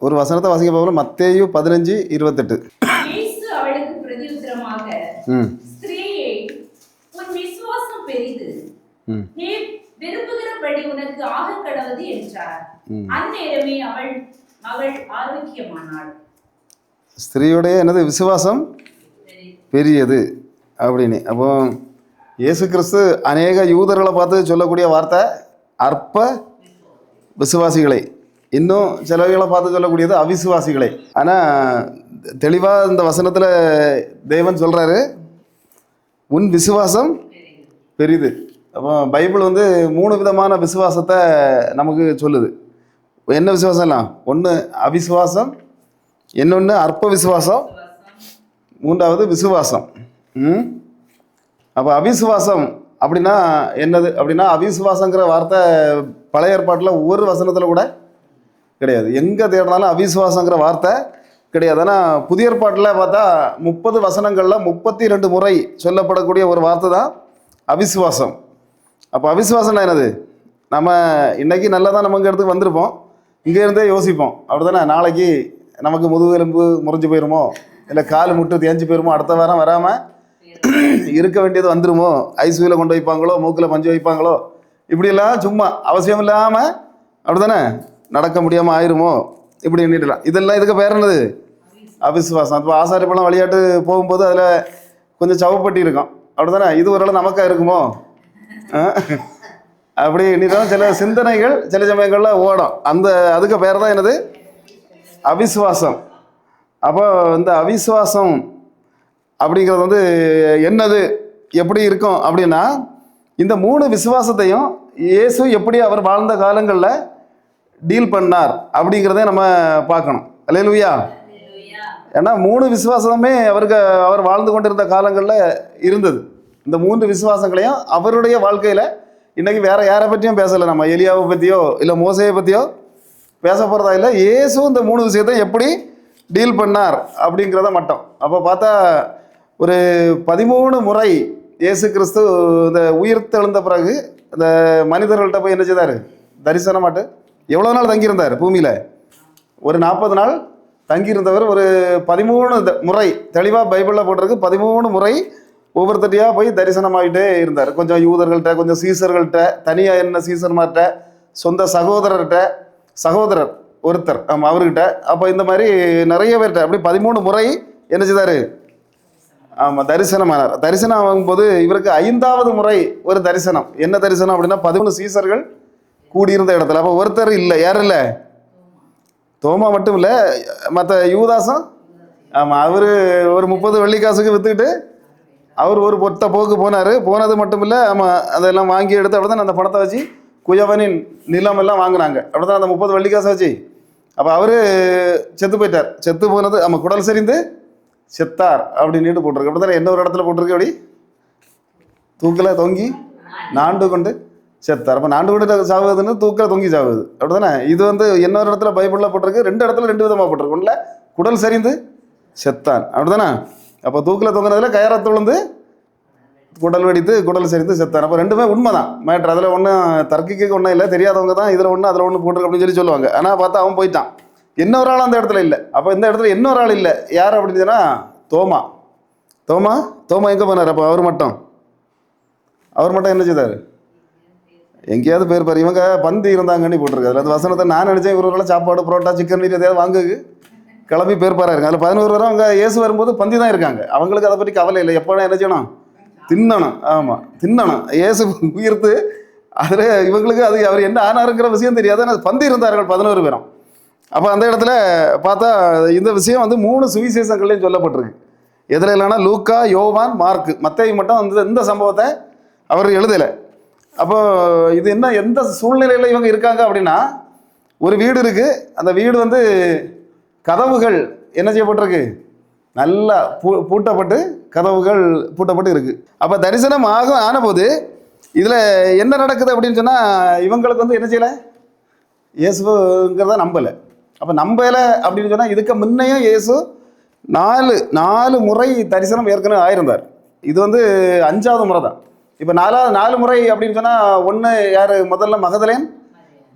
ஒரு வசனத்தை வாசிக்க போகல. மத்தேயு 15:28. இயேசு அவளுக்கு பிரதியுத்தரமாக, ஸ்திரீயே, உன் விசுவாசம் பெரிது, நீ விரும்புகிறபடி உனக்கு ஆக கடவுது என்றார். அந்நேரமே அவள் ஆரோக்கியமானாள். ஸ்திரீயுடைய என்னது விசுவாசம் பெரியது அப்படின்னு. அப்போ இயேசு கிறிஸ்து அநேக யூதர்களை பார்த்து சொல்லக்கூடிய வார்த்தை அற்ப விசுவாசிகளை, இன்னும் சிலவைகளை பார்த்து சொல்லக்கூடியது அவிசுவாசிகளை. ஆனால் தெளிவாக இந்த வசனத்தில் தேவன் சொல்கிறாரு, உன் விசுவாசம் பெரிது. அப்போ பைபிள் வந்து 3 விதமான விசுவாசத்தை நமக்கு சொல்லுது. என்ன விசுவாசம்லாம்? ஒன்று அவிசுவாசம், இன்னொன்று அற்ப விசுவாசம், மூன்றாவது விசுவாசம். அப்போ அவிசுவாசம் அப்படின்னா என்னது அப்படின்னா, அவிசுவாசங்கிற வார்த்தை பழைய ஏற்பாட்டில் ஒவ்வொரு வசனத்தில் கூட கிடையாது. எங்கே தேடினாலும் அவிசுவாசங்கிற வார்த்தை கிடையாது. ஆனால் புதிய ஏற்பாட்டில் பார்த்தா 30 வசனங்களில் 32 முறை சொல்லப்படக்கூடிய ஒரு வார்த்தை தான் அவிசுவாசம். அப்போ அவிசுவாசம்னா என்னது? நம்ம இன்றைக்கி நல்லா தான் நமக்கு இடத்துக்கு வந்திருப்போம், இங்கே இருந்தே யோசிப்போம், அப்படி தானே? நாளைக்கு நமக்கு முதுகெலும்பு முறிஞ்சு போயிருமோ, இல்லை கால் முட்டு தேஞ்சு போயிருமோ, அடுத்த வாரம் வராமல் இருக்க வேண்டியது வந்துருமோ, ஐசியூவில் கொண்டு வைப்பாங்களோ, மூக்கில் பஞ்சு வைப்பாங்களோ, இப்படியெல்லாம் சும்மா அவசியம் இல்லாமல் அப்படி தானே நடக்க முடியாமல் ஆயிருமோ, இப்படி எண்ணிடலாம். இதெல்லாம் இதுக்கு பேர் என்னது? அவிசுவாசம். இப்போ ஆசாரிப்பழம் விளையாட்டு போகும்போது அதில் கொஞ்சம் சவப்பட்டி இருக்கும், அப்படி தானே? இது ஓரளவு நமக்காக இருக்குமோ அப்படி எண்ணிட்டோம். சில சிந்தனைகள் சில சமயங்களில் ஓடும். அதுக்கு பேர் தான் என்னது? அவிசுவாசம். அப்போ இந்த அவிசுவாசம் அப்படிங்கிறது வந்து என்னது, எப்படி இருக்கும் அப்படின்னா, இந்த 3 விசுவாசத்தையும் இயேசு எப்படி அவர் வாழ்ந்த காலங்களில் டீல் பண்ணார் அப்படிங்கிறத நம்ம பார்க்கணும். அல்லேலூயா. ஏன்னா 3 விசுவாசமே அவர் வாழ்ந்து கொண்டிருந்த காலங்களில் இருந்தது. இந்த 3 விசுவாசங்களையும் அவருடைய வாழ்க்கையில் இன்றைக்கி வேறு யாரை பற்றியும் பேசலை. நம்ம எலியாவை பற்றியோ இல்லை மோசையை பற்றியோ பேச போகிறதா இல்லை. இயேசு இந்த 3 விஷயத்தை எப்படி டீல் பண்ணார் அப்படிங்கிறத மட்டும். அப்போ பார்த்தா ஒரு 13 முறை இயேசு கிறிஸ்து இந்த உயிர்த்தெழுந்த பிறகு இந்த மனிதர்கள்ட்ட போய் என்ன செய்தார்? தரிசனமாட்டு எவ்வளோ நாள் தங்கியிருந்தார் பூமியில்? ஒரு 40 நாள் தங்கியிருந்தவர். ஒரு 13 முறை தெளிவாக பைபிளில் போட்டிருக்கு. 13 முறை ஒவ்வொருத்தட்டையாக போய் தரிசனமாகிட்டே இருந்தார். கொஞ்சம் யூதர்கள்ட்ட, கொஞ்சம் சீசர்கள்ட்ட, தனியாக என்ன சீசர்மார்கிட்ட, சொந்த சகோதரர் ஒருத்தர் அவர்கிட்ட. அப்போ இந்த மாதிரி நிறைய பேர்கிட்ட அப்படி 13 முறை என்ன செய்தார்? ஆமாம், தரிசனமானார். தரிசனம் ஆகும்போது இவருக்கு 5வது முறை ஒரு தரிசனம். என்ன தரிசனம் அப்படின்னா, 13 சீசர்கள் கூடியிருந்த இடத்துல. அப்போ ஒருத்தர் இல்லை. யார் இல்லை? தோமா மட்டும் இல்லை, மற்ற யூதாசம். ஆமாம், அவர் ஒரு 30 வெள்ளிக்காசுக்கு விற்றுக்கிட்டு அவர் ஒரு பொத்த போக்கு போனார். போனது மட்டும் இல்லை, ஆமாம், அதெல்லாம் வாங்கி எடுத்து அப்படி தான் அந்த பணத்தை வச்சு குயவனின் நிலம் எல்லாம் வாங்கினாங்க. அப்படி தான் அந்த 30 வெள்ளிக்காசை வச்சு. அப்போ அவர் செத்து போயிட்டார். செத்து போனது ஆமாம், குடல் சரிந்து செத்தார் அப்படின்னு போட்டிருக்கு. அப்படி தானே? இன்னொரு இடத்துல போட்டிருக்கு, அப்படி தூக்கில் தொங்கி நாண்டு கொண்டு செத்தார். அப்போ நாண்டு கொண்டு சாகுதுன்னு தூக்கில் தொங்கி சாகுது, அப்படி தானே? இது வந்து இன்னொரு இடத்துல பைபிளில் போட்டிருக்கு. 2 இடத்துல 2 விதமாக போட்டிருக்கு. ஒன்றில் குடல் சரிந்து செத்தான், அப்படி தானே? அப்போ தூக்கில் தொங்குனதில் கயரத்து விழுந்து குடல் வெடித்து குடல் சரிந்து செத்தான். அப்போ 2மே உண்மை தான் மேட்ரு. அதில் ஒன்றும் தர்க்கிக்கு ஒன்றும் இல்லை. தெரியாதவங்க தான் இதில் ஒன்று அதில் ஒன்று போட்டிருக்கு அப்படின்னு சொல்லுவாங்க. ஆனால் பார்த்தா அவன் போயிட்டான். இன்னொரு ஆள் அந்த இடத்துல இல்லை. அப்போ இந்த இடத்துல இன்னொரு ஆள் இல்லை. யார் அப்படின்னு சொன்னால் தோமா எங்கே போனார்? அப்போ அவர் மட்டும் என்ன செய்தார்? எங்கேயாவது பேர் பாரு. இவங்க பந்தி இருந்தாங்கன்னு போட்டிருக்காரு அந்த வசனத்தை. நான் நினச்சேன் இவரோட சாப்பாடு புரோட்டா சிக்கன் எதையாவது வாங்குக்கு கிளம்பி பேர் பாரா இருக்காங்க. அதில் 11 வரை அவங்க இயேசு வரும்போது பந்தி தான் இருக்காங்க. அவங்களுக்கு அதை பற்றி கவலை இல்லை. எப்போ என்ன செய்யணும்? தின்னணும். ஆமாம், தின்னணும். இயேசு உயிர்த்து அதில் இவங்களுக்கு அது அவர் என்ன ஆனாருங்கிற விஷயம் தெரியாது. ஆனால் பந்தி இருந்தார்கள் 11 பேரும். அப்போ அந்த இடத்துல பார்த்தா இந்த விஷயம் வந்து 3 சுவிசேஷங்கள்லையும் சொல்லப்பட்டிருக்கு. எதில் இல்லைன்னா லூக்கா, யோவான், மார்க்கு. மத்தேயு மட்டும் இந்த சம்பவத்தை அவர் எழுதலை. அப்போ இது என்ன, எந்த சூழ்நிலையில் இவங்க இருக்காங்க அப்படின்னா, ஒரு வீடு இருக்குது. அந்த வீடு வந்து கதவுகள் என்ன செய்யப்பட்டிருக்கு? நல்லா பூட்டப்பட்டு கதவுகள் பூட்டப்பட்டு இருக்குது. அப்போ தரிசனம் ஆனபோது இதில் என்ன நடக்குது அப்படின்னு சொன்னால், இவங்களுக்கு வந்து என்ன செய்யலை? இயேசுங்கிறத நம்பலை. அப்போ நம்பலை அப்படின்னு சொன்னால், இதுக்கு முன்னையும் இயேசு 4 முறை தரிசனம் ஏற்கனவே ஆயிருந்தார். இது வந்து 5வது முறை தான். இப்போ 4 முறை அப்படின்னு சொன்னால், ஒன்று யார்? முதல்ல மகதலேன்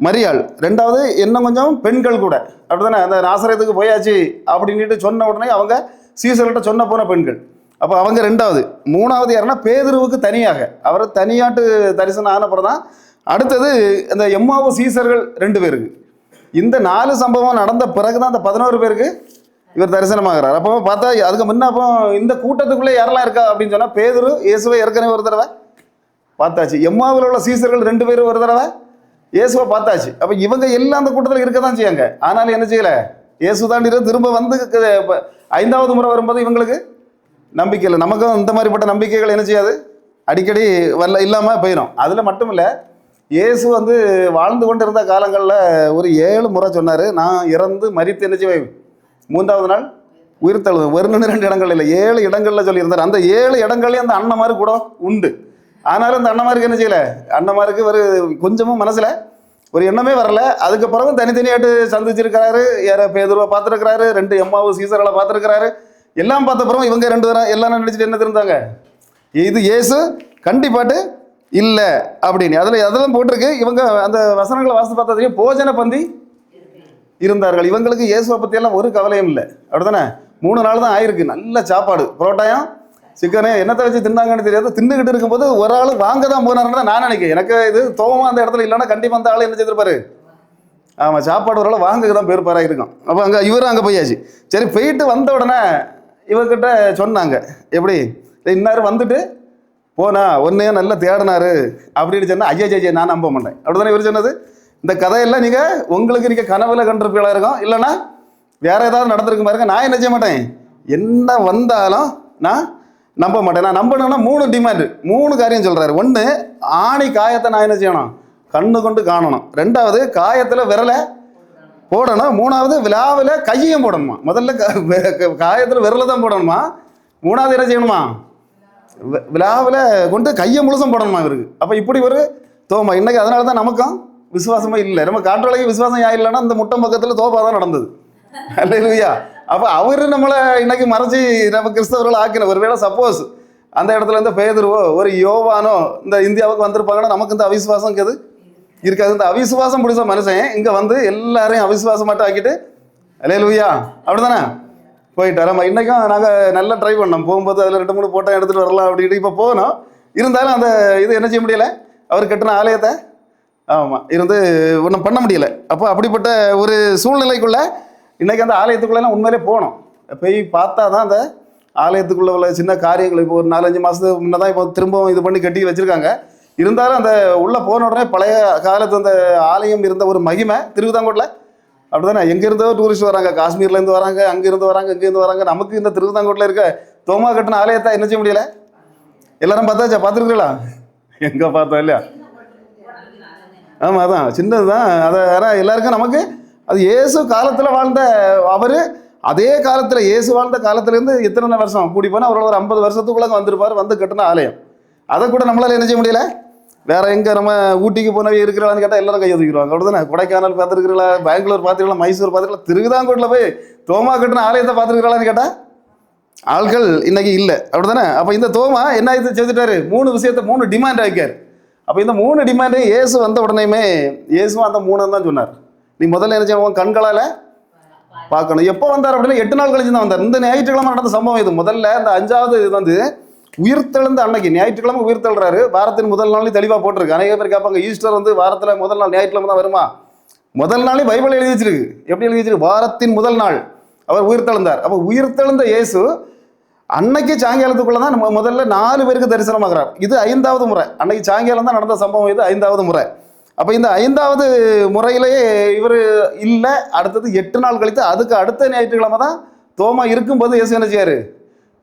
மரியாள். ரெண்டாவது இன்னும் கொஞ்சம் பெண்கள் கூட அப்படிதானே, அந்த நாசரேத்துக்கு போயாச்சு அப்படின்ட்டு சொன்ன உடனே அவங்க சீசர்கிட்ட சொன்ன போன பெண்கள். அப்போ அவங்க ரெண்டாவது. மூணாவது யாருன்னா பேதுருவுக்கு தனியாக, அவர் தனியாட்டு தரிசனம் ஆனப்புறம் தான் அடுத்தது இந்த எம்மாவு சீசர்கள் 2 பேருக்கு. இந்த 4 சம்பவம் நடந்த பிறகு தான் அந்த 11 பேருக்கு இவர் தரிசனமாகிறார். அப்போ பார்த்தா அதுக்கு முன்ன அப்போ இந்த கூட்டத்துக்குள்ளே யாரெல்லாம் இருக்கா அப்படின்னு சொன்னால் பேதுரு இயேசுவை ஏற்கனவே ஒரு தடவை பார்த்தாச்சு. எம்மாவில் உள்ள சீசர்கள் 2 பேரும் ஒரு தடவை இயேசுவை பார்த்தாச்சு. அப்போ இவங்க எல்லாம் அந்த கூட்டத்தில் இருக்க தான் செய்யாங்க. ஆனாலும் என்ன செய்யலை, இயேசு தாண்டி திரும்ப வந்து 5வது முறை வரும்போது இவங்களுக்கு நம்பிக்கை இல்லை. நமக்கும் இந்த மாதிரிப்பட்ட நம்பிக்கைகள் என்ன செய்யாது, அடிக்கடி இல்லாமல் போயிடும். அதில் மட்டும் இல்லை, இயேசு வந்து வாழ்ந்து கொண்டு இருந்த காலங்களில் ஒரு 7 முறை சொன்னார், நான் இறந்து மரித்து என்ன செய்வேன், 3வது நாள் உயிர்த்தெழுவேன். 1-2 இடங்கள் இல்லை, 7 இடங்களில் சொல்லியிருந்தார். அந்த 7 இடங்கள்லேயும் அந்த அண்ணமாரு கூட உண்டு. ஆனாலும் அந்த அண்ணமாருக்கு என்ன செய்யலை, அண்ணமாருக்கு ஒரு கொஞ்சமும் மனசில் ஒரு எண்ணமே வரல. அதுக்கப்புறம் தனித்தனியாட்டு சந்திச்சிருக்கிறாரு. யார பேதுருவை பார்த்துருக்கிறாரு, 2 எம்மாவு சீசர்களை பார்த்துருக்கிறாரு. எல்லாம் பார்த்த பிறகு இவங்க 2 பேரும் எல்லாம் நினச்சிட்டு என்ன இருந்தாங்க, இது இயேசு கண்டிப்பாட்டு இல்லை அப்படின்னு. அதெல்லாம் போட்டிருக்கு. இவங்க அந்த வசனங்களை வாசித்து பார்த்தா தெரியும், போஜன பந்தி இருந்தார்கள். இவங்களுக்கு இயேசுவை பற்றியெல்லாம் ஒரு கவலையும் இல்லை. அப்படித்தானே, 3 நாள் தான் ஆயிருக்கு. நல்ல சாப்பாடு, புரோட்டாயம் சிக்கனே என்னத்தை வச்சு தின்னாங்கன்னு தெரியாது. தின்னுக்கிட்டு இருக்கும்போது ஒரு ஆள் வாங்க தான் போனாருன்னு தான் நான் நினைக்கிறேன். எனக்கு இது தோமா அந்த இடத்துல இல்லைன்னா கண்டிப்பாக அந்த ஆள் என்ன செய்திருப்பாரு, ஆமாம் சாப்பாடு ஒரு ஆள் வாங்க தான் பேருப்பாராக இருக்கும். அப்போ இவரும் அங்கே போயாச்சு. சரி, போயிட்டு வந்த உடனே இவர்கிட்ட சொன்னாங்க, எப்படி இன்னார் வந்துட்டு போனா ஒன்றையும் நல்லா தேடினாரு அப்படின்னு சொன்னால் ஐயா நான் நம்ப மாட்டேன். அப்படி தானே இவர் சொன்னது. இந்த கதையெல்லாம் நீங்கள் கனவுல கண்டிருப்பீங்களா இருக்கும், இல்லைன்னா வேற ஏதாவது நடந்திருக்கு பாருங்க. நான் என்ன செய்ய மாட்டேன், என்ன வந்தாலும் நான் நம்ப மாட்டேன். நான் நம்பணும்னா 3 டிமாண்டு, 3 காரியம் சொல்கிறாரு. 1, ஆணி காயத்தை நான் என்ன செய்யணும், கண்ணு கொண்டு காணணும். 2வது காயத்தில் விரலை போடணும். 3வது விழாவில் கையையும் போடணுமா. முதல்ல காயத்தில் விரலை தான் போடணுமா. 3வது என்ன செய்யணுமா, விழாவில் கொண்டு கையை முழுசும் போடணுமா இவருக்கு. அப்போ இப்படி ஒரு தோமா இன்னைக்கு. அதனால தான் நமக்கும் விசுவாசமே இல்லை. நம்ம காற்றலைக்கு விசுவாசம் இல்லைன்னா இந்த முட்டம் பக்கத்தில் தோப்பா தான் நடந்தது. அல்லேலூயா. அப்போ அவர் நம்மளை இன்னைக்கு மறைச்சி நம்ம கிறிஸ்தவர்கள் ஆக்கின. ஒருவேளை சப்போஸ் அந்த இடத்துல இருந்து பேதுருவோ ஒரு யோவானோ இந்த இந்தியாவுக்கு வந்திருப்பாங்கன்னா நமக்கு இந்த அவிசுவாசம் இருக்காது. இந்த அவிசுவாசம் பிடிச்ச மனுஷன் இங்கே வந்து எல்லாரையும் அவிசுவாசம் மட்டும் ஆக்கிட்டு அல்லேலூயா அப்படி தானே போயிட்டார். நம்ம இன்றைக்கும் நாங்கள் நல்லா ட்ரை பண்ணோம். போகும்போது அதில் 2-3 போட்டோ எடுத்துகிட்டு வரலாம் அப்படின்ட்டு இப்போ போனோம். இருந்தாலும் அந்த இது என்ன செய்ய முடியலை, அவர் கட்டின ஆலயத்தை ஆமாம் இருந்து ஒன்றும் பண்ண முடியலை. அப்போ அப்படிப்பட்ட ஒரு சூழ்நிலைக்குள்ளே இன்றைக்கி அந்த ஆலயத்துக்குள்ளெல்லாம் உண்மையிலே போனோம். போய் பார்த்தா தான் அந்த ஆலயத்துக்குள்ளே உள்ள சின்ன காரியங்கள் இப்போ ஒரு 4-5 மாதத்துக்கு முன்னே தான் இப்போ திரும்பவும் இது பண்ணி கட்டி வச்சுருக்காங்க. இருந்தாலும் அந்த உள்ளே போன உடனே பழைய காலத்து அந்த ஆலயம் இருந்த ஒரு மகிமை திருவிதாங்கோட்டில் அப்படி தானே. எங்கேருந்தோ டூரிஸ்ட் வராங்க, காஷ்மீர்லேருந்து வராங்க, அங்கேருந்து வராங்க, இங்கேருந்து வராங்க. நமக்கு இந்த திருவிதாங்கோட்டில் இருக்க தோமா கட்டின ஆலயத்தை என்ன செய்ய முடியலை. எல்லாரும் பார்த்தாச்சா, பார்த்துருக்கீங்களா? எங்கே பார்த்தோம் இல்லையா? ஆமாம், அதான் சின்னது தான். அதை ஆனால் எல்லாருக்கும் நமக்கு அது இயேசு காலத்தில் வாழ்ந்த அவர் அதே காலத்தில் இயேசு வாழ்ந்த காலத்துலேருந்து எத்தனை வருஷம் கூடி போனால் அவரோட ஒரு 50 வருஷத்துக்குள்ளே வந்திருப்பார். வந்து கட்டின ஆலயம் அதை கூட நம்மளால் என்ன செய்ய முடியல. வேற எங்கே நம்ம ஊட்டிக்கு போனவே இருக்கிறான்னு கேட்டால் எல்லாரும் கையை தூக்கிடுவாங்க. அப்படி தானே. கொடைக்கானல் பார்த்துருக்கிறீங்களா, பெங்களூர் பார்த்துருக்கலாம், மைசூர் பார்த்துருக்கலாம், திருவிதாங்கோட்டில் போய் தோமா கட்டின ஆலயத்தை பார்த்துருக்கலான்னு கேட்டால் ஆட்கள் இன்னைக்கு இல்லை. அப்படி தானே. அப்போ இந்த தோமா என்ன இது செஞ்சுட்டாரு, 3 விஷயத்தை 3 டிமாண்ட் ஆகிக்கார். அப்போ இந்த 3 டிமாண்டு இயேசு வந்த உடனேயுமே இயேசுவும் அந்த 3 தான் சொன்னார். நீ முதல்ல என்ன செய்வோம், கண்களால் பார்க்கணும். எப்போ வந்தார் அப்படின்னா 8 நாள் கழிச்சு தான் வந்தார். இந்த ஞாயிற்றுக்கிழமை நடந்த சம்பவம் இது. முதல்ல இந்த 5வது இது வந்து உயிர்த்தெழுந்த அன்னைக்கு ஞாயிற்றுக்கிழமை உயிர்த்தெழுறாரு. வாரத்தின் முதல் நாளையும் தெளிவாக போட்டிருக்கு. அநேக பேர் கேட்பாங்க, ஈஸ்டர் வந்து வாரத்தில் முதல் நாள் ஞாயிற்றுக்கிழமை தான் வருமா? முதல் நாளே பைபிள் எழுதி வச்சிருக்கு. எப்படி எழுதி வச்சிருக்கு, வாரத்தின் முதல் நாள் அவர் உயிர்த்தெழுந்தார். அப்போ உயிர்த்தெழுந்த இயேசு அன்னைக்கு சாயங்காலத்துக்குள்ள தான் நம்ம முதல்ல 4 பேருக்கு தரிசனமாகிறார். இது 5வது முறை. அன்னைக்கு சாயங்காலம் தான் நடந்த சம்பவம். இது 5வது முறை. அப்போ இந்த 5வது முறையிலேயே இவர் இல்லை. அடுத்தது 8 நாள் கழித்து அதுக்கு அடுத்த ஞாயிற்றுக்கிழமை தான் தோமா இருக்கும்போது இயேசு என்ன செய்யாரு,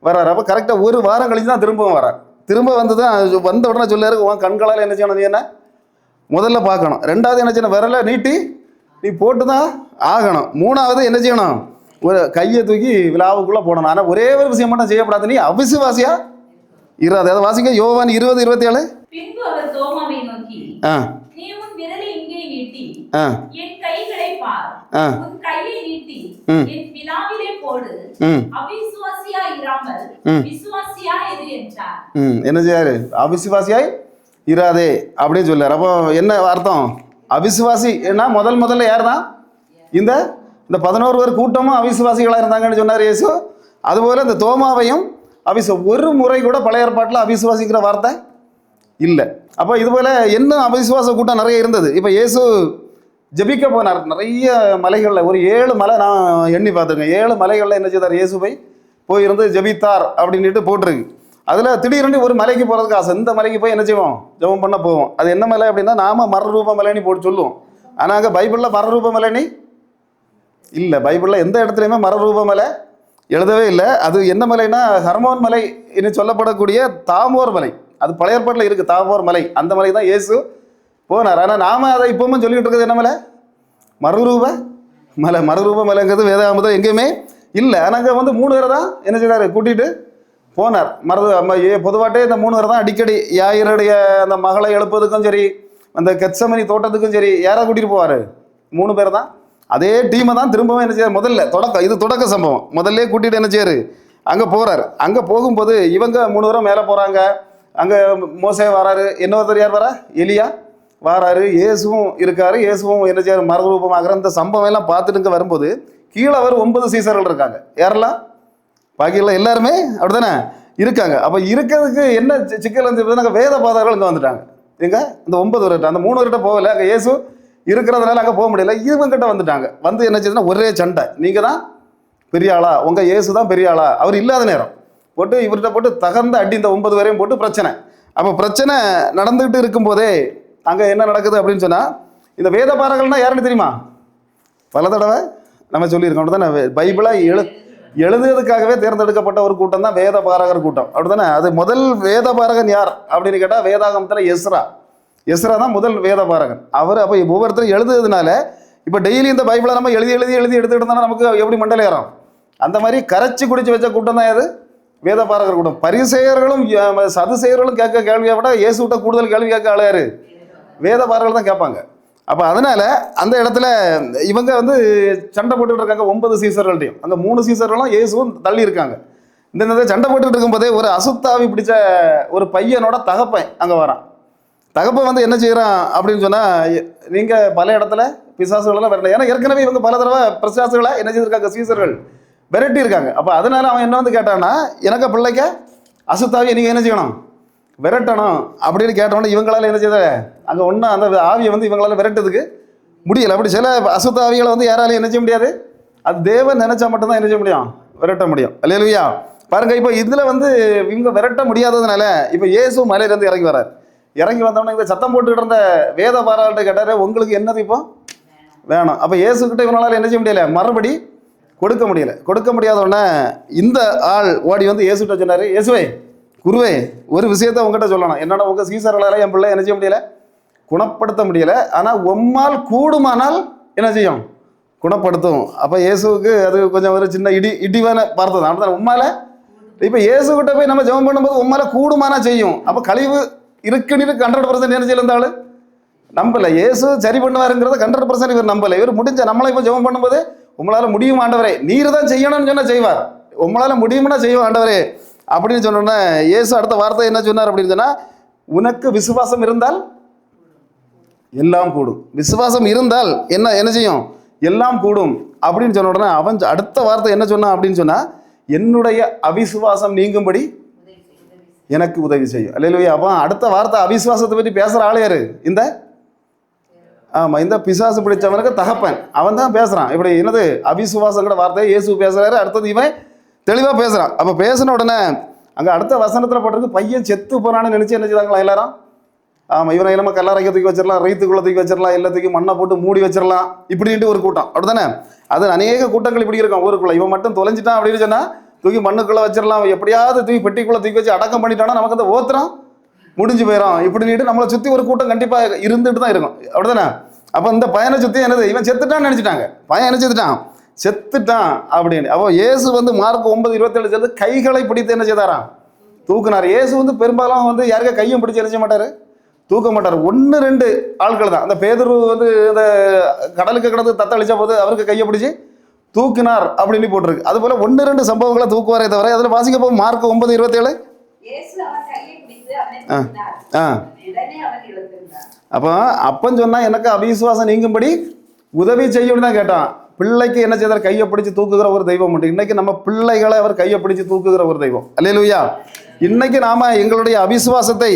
வர்றாரு. அப்போ கரெக்டாக 1 வாரம் கழிச்சு தான் திரும்பவும் வர்றார். திரும்ப வந்து தான் வந்த உடனே சொல்லாரு, உன் கண்களால் என்ன செய்யணும், நீ என்ன முதல்ல பார்க்கணும். 2வது என்ன செய்யணும், விரலை நீட்டி நீ போட்டு தான் ஆகணும். 3வது என்ன செய்யணும், ஒரு கையை தூக்கி விழாவுக்குள்ளே போடணும். ஆனால் ஒரே ஒரு விஷயம் மட்டும் செய்யப்படாது, நீ அவிசுவாசியா இராது. அதை வாசிங்க, யோவான் 20:27. பின்பு அவர் தோமாவை நோக்கி, நீ உன் விரலை இங்கே நீட்டி என் கைகளை பார், உன் கையை நீட்டி என் விழாவிலே போடு, அவிசுவாசியா இராமல் விசுவாசியா இரு என்றார். என்ன செய்யாரு, அவிசுவாசியாய் இராதே அப்படின்னு சொல்லார். அப்போ என்ன அர்த்தம், அவிசுவாசின்னா முதல்ல யார் தான்? இந்த இந்த 11 பேர் கூட்டமும் அவிசுவாசிகளாக இருந்தாங்கன்னு சொன்னார் இயேசு. அதுபோல் இந்த தோமாவையும் ஒரு முறை கூட பழைய ஏற்பாட்டில் அவிசுவாசிக்கிற வார்த்தை இல்லை. அப்போ இதுபோல் இன்னும் அவிசுவாச கூட்டம் நிறைய இருந்தது. இப்போ இயேசு ஜெபிக்க போனார் நிறைய மலைகளில், ஒரு 7 மலை நான் எண்ணி பார்த்துருக்கேன். 7 மலைகளில் என்ன செய்தார்? இயேசுவை போயிருந்து ஜெபித்தார் அப்படின்ட்டு போட்டிருக்கு. அதில் திடீர்னு ஒரு மலைக்கு போகிறதுக்கு ஆசை. இந்த மலைக்கு போய் என்ன செய்வோம்? ஜெபம் பண்ண போவோம். அது என்ன மலை அப்படின்னா நாம மரரூப மலைனி போட்டு சொல்லுவோம். ஆனால் அங்கே பைபிளில் மரரூப மலைனி இல்லை. பைபிளில் எந்த இடத்துலையுமே மரரூப மலை எழுதவே இல்லை. அது என்ன மலைன்னா ஹர்மோன் மலை என்று சொல்லப்படக்கூடிய தாமோர் மலை. அது பழைய ஏற்பாட்டில் இருக்குது, தாமோர் மலை. அந்த மலை தான் இயேசு போனார். ஆனால் நாம அதை இப்பவும் சொல்லிக்கிட்டு இருக்கிறது என்ன மலை? மறுரூப மலை. மறுரூப மலைங்கிறது வேதாகமத்தில் எங்கேயுமே இல்லை. ஆனால் அங்கே 3 பேரை தான் என்ன செய்தார்? கூட்டிகிட்டு போனார். பொதுவாட்டே இந்த 3 பேர் தான் அடிக்கடி யாயிரடைய அந்த மகளை எழுப்பதுக்கும் சரி, அந்த கெத்சமனி தோட்டத்துக்கும் சரி, யாரை கூட்டிகிட்டு போவார்? 3 பேர் தான். அதே டீமை தான் திரும்பவும் என்ன செய்யார்? முதல்ல இது தொடக்க சம்பவம். முதல்ல கூட்டிகிட்டு என்ன செய்யார்? அங்கே போகிறார். அங்கே போகும்போது இவங்க 3 பேரும் மேலே போகிறாங்க. அங்கே மோசே வராரு, இன்னொருத்தர் யார் வரா? எலியா வாராரு, இயேசுவும் இருக்காரு. இயேசுவும் என்ன செய்யார்? மறுரூபமாகிற இந்த சம்பவம் எல்லாம் பார்த்துட்டு வரும்போது கீழே அவர் 9 சீசர்கள் இருக்காங்க. யாரெல்லாம்? பாக்கியில் எல்லாருமே அப்படித்தானே இருக்காங்க. அப்போ இருக்கிறதுக்கு என்ன சிக்கல் வந்து நாங்கள் வேத பாதகர்கள் இங்கே வந்துட்டாங்க. எங்க இந்த 9 பேர்கிட்ட, அந்த 3 பேர்கிட்ட போகல. அங்கே இயேசு இருக்கிறதுனால அங்கே போக முடியல. இவங்கிட்ட வந்துட்டாங்க. வந்து என்ன செய்யுதுன்னா ஒரே சண்டை. நீங்கள் தான் பெரிய ஆளா, உங்கள் இயேசு தான் பெரிய ஆளா, அவர் இல்லாத நேரம் போட்டு இவர்கிட்ட போட்டு தகர்ந்த அடி. இந்த 9 பேரையும் போட்டு பிரச்சனை. அப்போ பிரச்சனை நடந்துகிட்டு இருக்கும்போதே அங்கே என்ன நடக்குது அப்படின்னு சொன்னால், இந்த வேத பாரகர்கள்னா யாருன்னு தெரியுமா? பல தடவை நம்ம சொல்லியிருக்கோம் அப்படிதானே. பைபிளை எழுதுறதுக்காகவே தேர்ந்தெடுக்கப்பட்ட ஒரு கூட்டம் தான் வேத பாரகர் கூட்டம் அப்படிதானே. அது முதல் வேத பாரகன் யார் அப்படின்னு கேட்டால் வேதாகமத்தில் எஸ்ரா தான் முதல் வேத பாரகன். அவர் அப்போ ஒவ்வொருத்தரும் எழுதுறதுனால இப்போ டெய்லி இந்த பைபிளை நம்ம எழுதி எடுத்துக்கிட்டு இருந்தாலும் நமக்கு எப்படி மண்டல ஏறும்? அந்த மாதிரி கரைச்சி குடிச்சு வச்ச கூட்டம் தான் அது வேத பாரகர் கூட்டம். பரிசேயர்களும் சதுசேயர்களும் கேட்க கேள்வியை விட இயேசுகிட்ட கூடுதல் கேள்வி கேட்க ஆளையாரு? வேத பாரகர்கள் தான் கேட்பாங்க. அப்போ அதனால அந்த இடத்துல இவங்க வந்து சண்டை போட்டுக்கிட்டு இருக்காங்க 9 சீசர்கள்ட்டையும். அங்கே 3 சீசர்களும் இயேசுவும் தள்ளி இருக்காங்க. இந்த சண்டை போட்டுக்கிட்டு இருக்கும்போதே ஒரு அசுத்தாவி பிடிச்ச ஒரு பையனோட தகப்பன் அங்கே வரான். தகப்பன் வந்து என்ன செய்கிறான் அப்படின்னு சொன்னால், நீங்கள் பல இடத்துல பிசாசுகளெல்லாம் விரட்டல. ஏன்னா ஏற்கனவே இவங்க பல தடவை பிசாசுகளை என்ன செய்திருக்காங்க? சீசர்கள் விரட்டி இருக்காங்க. அப்போ அதனால அவன் என்ன வந்து கேட்டான்னா, எனக்கு பிள்ளைக்க அசுத்தாவியை நீங்கள் என்ன செய்யணும்? விரட்டணும் அப்படின்னு கேட்டோன்னே இவங்களால என்ன செய்த அங்கே ஒன்றும் அந்த ஆவியை வந்து இவங்களால விரட்டுறதுக்கு முடியலை. அப்படி சில அசுத்த ஆவிகளை வந்து யாராலையும் என்ன செய்ய முடியாது? அது தேவன் நினைச்சா மட்டும்தான் என்ன செய்ய முடியும்? விரட்ட முடியும். அல்லேலூயா. பாருங்க, இப்போ இதில் வந்து இவங்க விரட்ட முடியாததுனால இப்போ இயேசு மலையிலேருந்து இறங்கி வரார். இறங்கி வந்தோடனே இந்த சத்தம் போட்டுக்கிட்டு இருந்த வேத பாராட்ட கேட்டார், உங்களுக்கு என்னது இப்போ வேணும்? அப்போ இயேசுக்கிட்ட இவங்களால என்ன செய்ய முடியல? மறுபடி கொடுக்க முடியாத உடனே இந்த ஆள் ஓடி வந்து இயேசுகிட்ட சொன்னார், இயேசுவே குருவே, ஒரு விஷயத்த உங்ககிட்ட சொல்லணும். என்னன்னா, உங்கள் சீசர்களால் என் பிள்ளை என்ன செய்ய முடியல? குணப்படுத்த முடியலை. ஆனால் உம்மால் கூடுமானால் என்ன செய்யும்? குணப்படுத்தும். அப்போ இயேசுவுக்கு அது கொஞ்சம் ஒரு சின்ன இடிவான வார்த்தை தான். அப்படிதான் உம்மால இப்போ இயேசுகிட்ட போய் நம்ம ஜெபம் பண்ணும்போது உம்மால கூடுமானா செய்யும். அப்போ கழிவு இருக்குன்னு 100% என்ன செய்யல இந்த ஆள் நம்பலை. இயேசு சரி பண்ணுவாருங்கிறத 100% இவர் நம்பலை. இவர் முடிஞ்ச நம்மளை இப்போ ஜெபம் பண்ணும்போது உங்களால் முடியும் ஆண்டவரே, நீர் தான் செய்யணும்னு சொன்னால் செய்வார். உங்களால் முடியும்னா செய்வோம் ஆண்டவரே அப்படின்னு சொன்னோன்னே இயேசு அடுத்த வார்த்தை என்ன சொன்னார் அப்படின்னு சொன்னால், உனக்கு விசுவாசம் இருந்தால் எல்லாம் கூடும். விசுவாசம் இருந்தால் என்ன செய்யும்? எல்லாம் கூடும் அப்படின்னு சொன்ன உடனே அவன் அடுத்த வார்த்தை என்ன சொன்னான் அப்படின்னு சொன்னால், என்னுடைய அவிசுவாசம் நீங்கும்படி எனக்கு உதவி செய்யும். அல்லேலூயா. அப்போ அடுத்த வார்த்தை அவிசுவாசத்தை பற்றி பேசுகிற ஆள் யாரு? இந்த பிசாசு பிடிச்சவனுக்கு தகப்பன் அவன் தான் பேசுகிறான். இப்படி என்னது அவிசுவாசங்கிற வார்த்தையை இயேசு பேசுகிறாரு. அடுத்தது இவன் தெளிவாக பேசுகிறான். அப்போ பேசின உடனே அங்கே அடுத்த வசனத்தில் போட்டிருக்கு, பையன் செத்து போகிறான்னு நினச்சி என்ன செய்தாங்களா எல்லாரும்? இவனை நம்ம கல்லறைக்கு தூக்கி வச்சிடலாம், ரீத்துக்குள்ளே தூக்கி வச்சிடலாம், எல்லாத்துக்கும் மண்ணை போட்டு மூடி வச்சிடலாம் இப்படின்ட்டு ஒரு கூட்டம். அப்படி தானே? அது அநேக கூட்டங்கள் இப்படி இருக்கும் ஊருக்குள்ளே. இவன் மட்டும் தொலைஞ்சிட்டான் அப்படின்னு சொன்னால் தூக்கி மண்ணுக்குள்ளே வச்சிடலாம், எப்படியாவது தூக்கி பெட்டிக்குள்ளே தூக்கி வச்சு அடக்கம் பண்ணிட்டானா நமக்கு அந்த ஓத்திரம் முடிஞ்சு போயிடும் இப்படின்ட்டு நம்மளை சுற்றி ஒரு கூட்டம் கண்டிப்பாக இருந்துட்டு தான் இருக்கும். அப்படி தானே? அப்போ இந்த பையனை சுற்றி என்னது, இவன் செத்துட்டான்னு நினச்சிட்டாங்க. பையன் என்ன செத்துட்டான் அப்படின்னு. அப்போ இயேசு வந்து மார்க் 9:27 சேர்ந்து கைகளை பிடித்து என்ன செய்தாராம்? தூக்குனார். இயேசு வந்து பெரும்பாலும் வந்து யாருக்கா கையும் பிடிச்சி என்ன செய்ய மாட்டார்? தூக்க மாட்டார். 1-2 ஆட்கள் தான். அந்த பேதுரு வந்து இந்த கடலுக்கு கிடந்து தத்தளிச்ச போது அவருக்கு கையை பிடிச்சி தூக்கினார் அப்படின்னு போட்டிருக்கு. அது போல 1-2 சம்பவங்களை தூக்குவாரே தவிர அதில் வாசிக்க போகும் மார்க் 9:27 அப்போ அப்பன் சொன்னா எனக்கு அவிசுவாசம் நீங்கும்படி உதவி செய்யணும்னு தான் கேட்டான். பிள்ளைக்கு என்ன செய்தார்? கையை பிடிச்சு தூக்குகிற ஒரு தெய்வம் உண்டு. இன்னைக்கு நம்ம பிள்ளைகளை அவர் கையை பிடிச்சு தூக்குகிற ஒரு தெய்வம். அல்லேலூயா. இன்னைக்கு நாம எங்களுடைய அவிசுவாசத்தை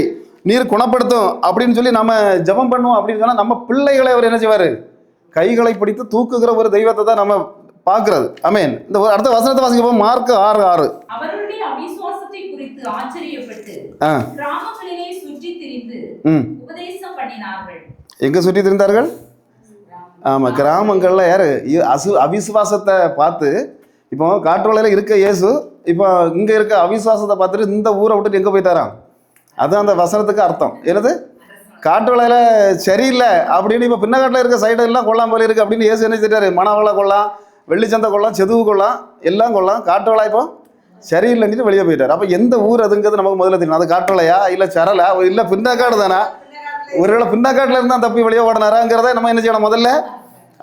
நீர் குணப்படுத்தும் அப்படின்னு சொல்லி நம்ம ஜெபம் பண்ணுவோம் அப்படின்னு சொன்னா நம்ம பிள்ளைகளை அவர் என்ன செய்வாரு? கைகளை பிடித்து தூக்குகிற ஒரு தெய்வத்தை தான் நம்ம பார்க்கிறது. ஆமென். இந்த அடுத்த வசனத்தை வாசிக்கப்போம். மார்க் 6:6. அவருடைய அவிசுவாசத்தை குறித்து ஆச்சரியப்பட்டு கிராமங்களிலே சுற்றி திரிந்து உபதேசம் பண்ணினார்கள். எங்க சுற்றி திரிந்தார்கள்? ஆமா, கிராமங்கள்ல யாரு அவிசுவாசத்தை பார்த்து, இப்போ காட்டுவலையில இருக்க இயேசு இப்போ இங்க இருக்க அவிசுவாசத்தை பார்த்துட்டு இந்த ஊரை விட்டுட்டு எங்க போயிட்டாராம்? அதுதான் அந்த வசனத்துக்கு அர்த்தம். என்னது? காட்டுவலையில சரியில்லை அப்படின்னு இப்போ பின்னக்காட்டில் இருக்க சைடு எல்லாம் கொல்லாம் போல இருக்கு அப்படின்னு இயேசு என்ன செய்றாரு? மணவளை கொல்லாம், வெள்ளிச்சந்தை கொல்லாம், செதுவு கொல்லாம், எல்லாம் கொல்லாம். காட்டுவலை இப்போ சரியில்லைன்னு வெளியே போயிட்டார். அப்போ எந்த ஊர் அதுங்கிறது நமக்கு முதல்ல தெரியும். அது காட்டுவலையா இல்லை சரலா இல்லை பின்னக்காடு தானா? ஒருவேளை பின்னக்காட்டில் இருந்தால் தப்பி வெளியே ஓடினாராங்கிறத நம்ம என்ன செய்யணும்? முதல்ல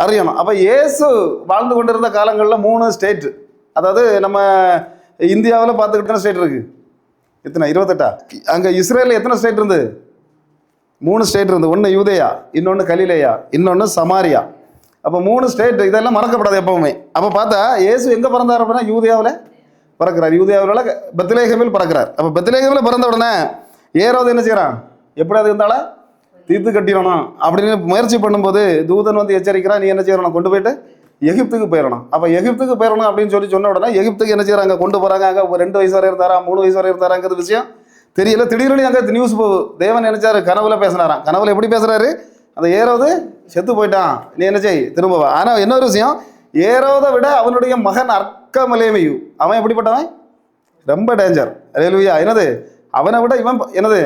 அறியணும். அப்போ இயேசு வாழ்ந்து கொண்டிருந்த காலங்களில் 3 ஸ்டேட், அதாவது நம்ம இந்தியாவில் பார்த்துக்கிட்டோம் ஸ்டேட் இருக்கு. எத்தனை? 28. அங்கே இஸ்ரேலில் எத்தனை ஸ்டேட் இருந்து? 3 ஸ்டேட் இருந்து. ஒன்று யூதேயா, இன்னொன்று கலிலேயா, இன்னொன்று சமாரியா. அப்போ 3 ஸ்டேட். இதெல்லாம் மறக்கப்படாது எப்பவுமே. அப்போ பார்த்தா இயேசு எங்கே பிறந்தார் அப்படின்னா யூதேயாவில் பிறக்கிறார். யூதேயாவில் பெத்லகேமில் பிறக்கிறார். அப்போ பெத்லகேமில் பிறந்த உடனே ஏரோது என்ன செய்கிறான்? எப்படியாவது இருந்தாலும் தீர்த்து கட்டிடணும் அப்படின்னு முயற்சி பண்ணும்போது தூதன் வந்து எச்சரிக்கிறான், நீ என்ன செய்யணும்? கொண்டு போயிட்டு எகிப்துக்கு போயிடணும். அப்போ எகிப்துக்கு போயிடணும் அப்படின்னு சொன்ன உடனே எகிப்துக்கு என்ன செய்யறாங்க? கொண்டு போகிறாங்க. அங்கே 2 வயசு வரை இருந்தாரா, 3 வயசு வரை இருந்தாராங்கிறது விஷயம் தெரியல. திடீர்னு அங்கே நியூஸ் போகுது. தேவன் நினைச்சாரு, கனவுல பேசினாராம். கனவுல எப்படி பேசுறாரு? அந்த ஏரோது செத்து போயிட்டான், நீ என்ன செய், திரும்பவா. ஆனால் இன்னொரு விஷயம், ஏரோதை விட அவனுடைய மகன் அர்க்கமலேமியு, அவன் எப்படிப்பட்டவன்? ரொம்ப டேஞ்சர். அல்லேலூயா. என்னது? அவனை விட இவன் என்னது?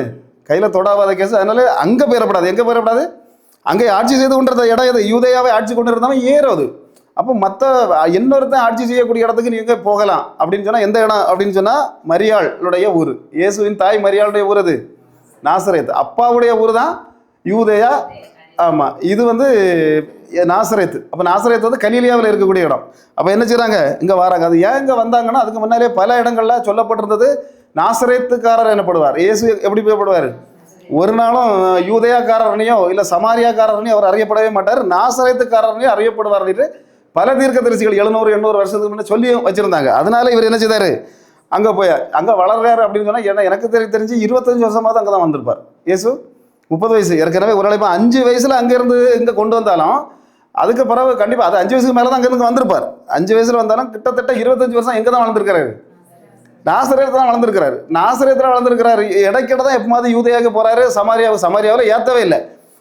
கையில் தொடாவாத கேஸ். அதனால அங்கே போயிடப்படாது. எங்கே போயிடப்படாது? அங்கே ஆட்சி செய்து கொண்டிருந்த இடம் எது? யூதேயாவை ஆட்சி கொண்டு இருந்தவன் ஏரோது. அப்போ மற்ற இன்னொருத்தன் ஆட்சி செய்யக்கூடிய இடத்துக்கு நீங்க போகலாம் அப்படின்னு சொன்னால் எந்த இடம் அப்படின்னு சொன்னால் மரியாளுடைய ஊர். இயேசுவின் தாய் மரியாளுடைய ஊர் அது நாசரேத். அப்பாவுடைய ஊர் தான் யூதேயா. ஆமாம், இது வந்து நாசரேத்து. அப்போ நாசரேத்து வந்து கலிலியாவில் இருக்கக்கூடிய இடம். அப்போ என்ன செய்கிறாங்க? இங்கே வராங்க. அது ஏன் இங்கே வந்தாங்கன்னா, அதுக்கு முன்னாலே பல இடங்கள்ல சொல்லப்பட்டிருந்தது நாசரேத்துக்காரர் எனப்படுவார். இயேசு எப்படி போயப்படுவார்? ஒரு நாளும் யூதேயாக்காரனையோ இல்லை சமாரியாக்காரனையோ அவர் அறியப்படவே மாட்டார். நாசரேத்துக்காரனையோ அறியப்படுவார் என்று பல தீர்க்கதரிசிகள் 700-800 வருஷத்துக்கு முன்னே சொல்லி வச்சிருந்தாங்க. அதனால இவர் என்ன செய்தார்? அங்கே போய் அங்கே வளர்றாரு அப்படின்னு சொன்னால், ஏன்னா எனக்கு தெரிஞ்சு 25 வருஷமாக அங்கே தான் வந்திருப்பார். இயேசு 30 வயசு ஏற்கனவே ஒரு இப்போ 5 வயசில் அங்கேருந்து இங்கே கொண்டு வந்தாலும் அதுக்கு பிறகு கண்டிப்பாக அது 5 வயசுக்கு மேலே தான் அங்கேருந்து வந்திருப்பார். 5 வயசில் வந்தாலும் கிட்டத்தட்ட 25 வருஷம் எங்கே தான் வளர்ந்துருக்காரு? நாசரேத்தில் தான் வளர்ந்துருக்கிறாரு. நாசரேத்தில் வளர்ந்துருக்கிறாரு. இடைக்கிட்ட தான் எப்போது யூதேயாவுக்கு போகிறாரு. சமாரியாவில் ஏற்றவே இல்லை.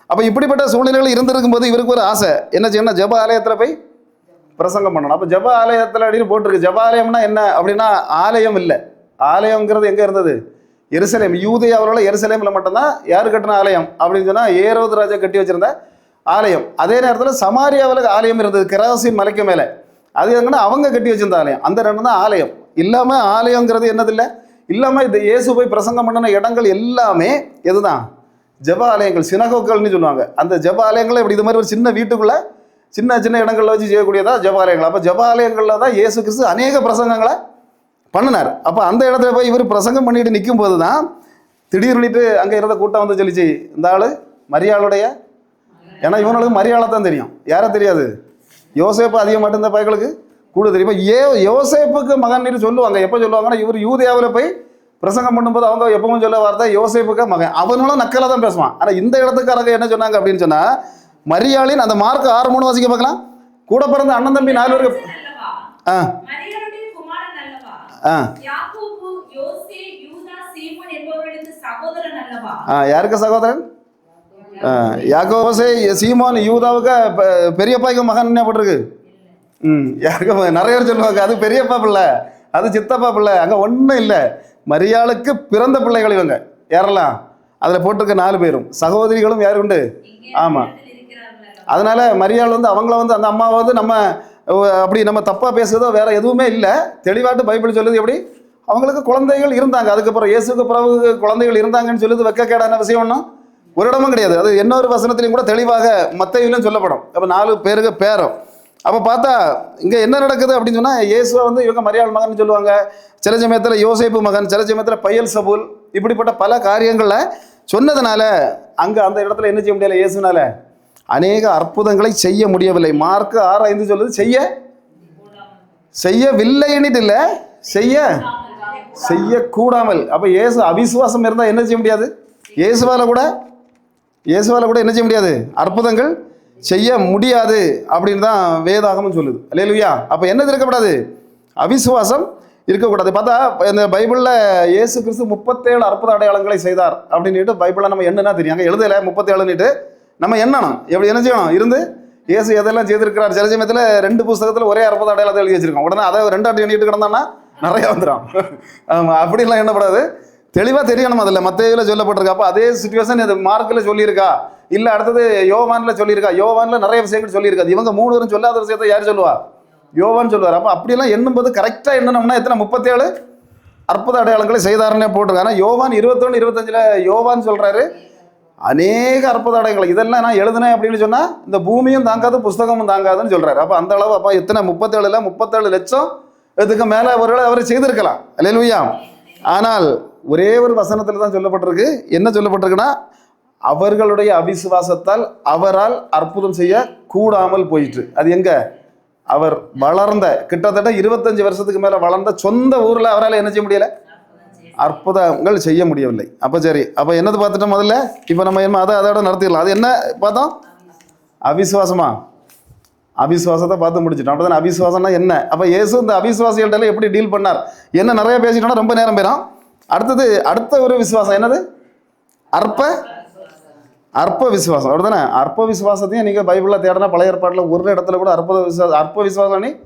அப்போ இப்படிப்பட்ட சூழ்நிலைகள் இருந்திருக்கும் போது இவருக்கு ஒரு ஆசை, என்ன செய்யணும்? ஜெப ஆலயத்தில் போய் பிரசங்கம் பண்ணணும். அப்போ ஜெப ஆலயத்தில் அப்படின்னு போட்டிருக்கு. ஜெப ஆலயம்னா என்ன அப்படின்னா, ஆலயம் இல்லை. ஆலயங்கிறது எங்கே இருந்தது? எருசலேம். யூதேயாவில் எருசலேமில் மட்டும்தான் யார் கட்டின ஆலயம் அப்படின்னு சொன்னால் ஏரோது ராஜா கட்டி வச்சிருந்த ஆலயம். அதே நேரத்தில் சமாரியாவில் ஆலயம் இருந்தது, கெராசின் மலைக்கு மேலே. அது எங்கன்னா அவங்க கட்டி வச்சிருந்த ஆலயம். அந்த 2 தான் ஆலயம். இல்லாமல் ஆலயங்கிறது என்னது இல்லை. இல்லாமல் இந்த இயேசு போய் பிரசங்கம் பண்ணின இடங்கள் எல்லாமே எதுதான்? ஜெப ஆலயங்கள், சினகோக்கள்னு சொல்லுவாங்க. அந்த ஜெப ஆலயங்களை இப்படி இது மாதிரி ஒரு சின்ன வீட்டுக்குள்ளே சின்ன சின்ன இடங்களில் வச்சு செய்யக்கூடியதா ஜெப ஆலயங்கள். அப்போ ஜெப ஆலயங்களில் தான் இயேசு கிறிஸ்து அநேக பிரசங்கங்களை பண்ணினார். அப்போ அந்த இடத்துல போய் இவர் பிரசங்கம் பண்ணிட்டு நிற்கும் போது தான் திடீர்னுட்டு அங்கே இருந்த கூட்டம் வந்து சொல்லிச்சு, இந்த ஆள் மரியாளுடைய, ஏன்னா இவனுக்கு மரியாதை தான் தெரியும், யாரை தெரியாது? யோசேப்பு அதிகம் மட்டும் இந்த பையர்களுக்கு கூட தெரியும். இப்போ யோசேப்புக்கு மகன் சொல்லுவாங்க. எப்போ சொல்லுவாங்கன்னா, இவர் யூதேயாவில் போய் பிரசங்கம் பண்ணும்போது அவங்க எப்பவும் சொல்ல வார்த்தை யோசேப்புக்கு மகன். அவனும் நக்கலாக தான் பேசுவான். ஆனால் இந்த இடத்துக்காரங்க என்ன சொன்னாங்க அப்படின்னு சொன்னால், மரியாளின் அந்த மார்க் 6:3 வாசிக்க பார்க்கலாம். கூட பிறந்த அண்ணன் தம்பி 4 பேருக்கு யாருக்கு சகோதரன்? யாக்கோபு சீமோன் யூதாவுக்கு பெரியப்பாய்க்கு மகன் என்ன போட்டிருக்கு? யாருக்கு நிறைய பேர் சொல்லுவாங்க அது பெரியப்பா பிள்ளை, அது சித்தப்பா பிள்ளை. அங்கே ஒன்றும் இல்லை. மரியாளுக்கு பிறந்த பிள்ளைகள் இவங்க யாரெல்லாம் அதில் போட்டிருக்க 4 பேரும் சகோதரிகளும் யாரு உண்டு? ஆமாம். அதனால மரியாள் வந்து அவங்கள வந்து அந்த அம்மாவை வந்து நம்ம அப்படி நம்ம தப்பாக பேசுறதோ வேற எதுவுமே இல்லை. தெளிவாட்டு பைபிள் சொல்லுது எப்படி அவங்களுக்கு குழந்தைகள் இருந்தாங்க. அதுக்கப்புறம் இயேசுக்கு பிறகு குழந்தைகள் இருந்தாங்கன்னு சொல்லுது. வெக்கக்கேடான விஷயம் ஒன்றும் ஒரு இடமும் கிடையாது. அது இன்னொரு வசனத்திலையும் கூட தெளிவாக மத்தேயுவிலும் சொல்லப்படும். அப்போ 4 பேருக்கு பேரும். அப்போ பார்த்தா இங்கே என்ன நடக்குது அப்படின்னு சொன்னால், இயேசுவை வந்து இவங்க மரியாள் மகன் சொல்லுவாங்க, சில சமயத்தில் யோசேப்பு மகன், சில சமயத்தில் பையல் சபூல், இப்படிப்பட்ட பல காரியங்களில் சொன்னதுனால அங்கே அந்த இடத்துல என்ன செய்ய முடியலை? இயேசுனால அநேக அற்புதங்களை செய்ய முடியவில்லை. மார்க் 6:5 சொல்லுது செய்யவில்லைன்னுட்டு இல்லை, செய்யக்கூடாமல். அப்போ இயேசு அவிசுவாசம் இருந்தால் என்ன செய்ய முடியாது? இயேசுவால கூட என்ன செய்ய முடியாது? அற்புதங்கள் செய்ய முடியாது அப்படின்னு தான் வேதாகமும் சொல்லுது. அல்லேலூயா. அப்போ என்னது இருக்கக்கூடாது? அவிசுவாசம் இருக்கக்கூடாது. பார்த்தா இந்த பைபிளில் இயேசு கிறிஸ்து 37 அற்புத அடையாளங்களை செய்தார் அப்படின்ட்டு பைபிளில் நம்ம என்னன்னா தெரியும். அங்கே எழுதலை 37ன்னுட்டு நம்ம எண்ணணும். எப்படி என்ன செய்யணும்? இருந்து இயேசு எதெல்லாம் செய்திருக்கிறார். சில சமயத்தில் 2 புத்தகத்தில் ஒரே அற்புத அடையாளத்தை எழுதி வச்சிருக்கோம். உடனே அதை 2 எண்ணிட்டு கிடந்தான்னா நிறைய வந்துடும். ஆமாம், அப்படிலாம் எண்ணப்படாது. தெளிவாக தெரியணும். அதில் மத்தேயுவில் சொல்லப்பட்டிருக்கா. அப்போ அதே சுச்சுவேஷன் இது மார்க்கில் சொல்லியிருக்கா, இல்லை அடுத்தது யோவானில் சொல்லியிருக்கா. யோவானில் நிறைய விஷயங்கள் சொல்லியிருக்காது. இவங்க 3 பேரும் சொல்லாத விஷயத்தை யார் சொல்லுவா? யோவான் சொல்லுவார். அப்போ அப்படியெல்லாம் எண்ணும்போது கரெக்டாக எண்ணணும்னா எத்தனை? 37 அற்புத அடையாளங்களை செய்தாருன்னே போட்டிருக்காங்க. ஆனால் யோவான் 21-25 யோவான் சொல்கிறாரு அநேக அற்புத அடையாளங்கள் இதெல்லாம் நான் எழுதுனேன் அப்படின்னு சொன்னால் இந்த பூமியும் தாங்காது புஸ்தகமும் தாங்காதுன்னு சொல்கிறாரு. அப்போ அந்த அளவு அப்போ எத்தனை? 37 லட்சம் இதுக்கு மேலே ஒருவேளை அவர் செய்திருக்கலாம். அல்லேலூயா. ஆனால் ஒரே ஒரு வசனத்தில் தான் சொல்லப்பட்டிருக்கு. என்ன சொல்லப்பட்டிருக்குன்னா, அவர்களுடைய அவிசுவாசத்தால் அவரால் அற்புதம் செய்ய கூடாமல் போயிற்று. அது எங்க? அவர் வளர்ந்த கிட்டத்தட்ட 25 வருஷத்துக்கு மேலே வளர்ந்த சொந்த ஊரில் அவரால் என்ன செய்ய முடியலை? அற்புதங்கள் செய்ய முடியவில்லை. அப்போ சரி, அப்போ என்னது பார்த்துட்டோம் முதல்ல? இப்போ நம்ம என்ன அதோட நடத்திடலாம். அது என்ன பார்த்தோம்? அவிசுவாசத்தை பார்த்து முடிச்சிட்டோம். அப்போ தானே அவிசுவாசம்னா என்ன? அப்போ இயேசு இந்த அவிசுவாசிகள்கிட்ட எப்படி டீல் பண்ணார் என்ன நிறைய பேசிட்டோம்னா ரொம்ப நேரம் போயிடும். அடுத்த ஒரு விசுவாசம் என்னது? அற்ப விசுவாசம். அப்படி தானே? அற்ப விசுவாசத்தையும் நீங்கள் பைபிளில் தேடினா பழைய ஏற்பாட்டில் ஒரு இடத்துல கூட அற்ப விசுவாசம்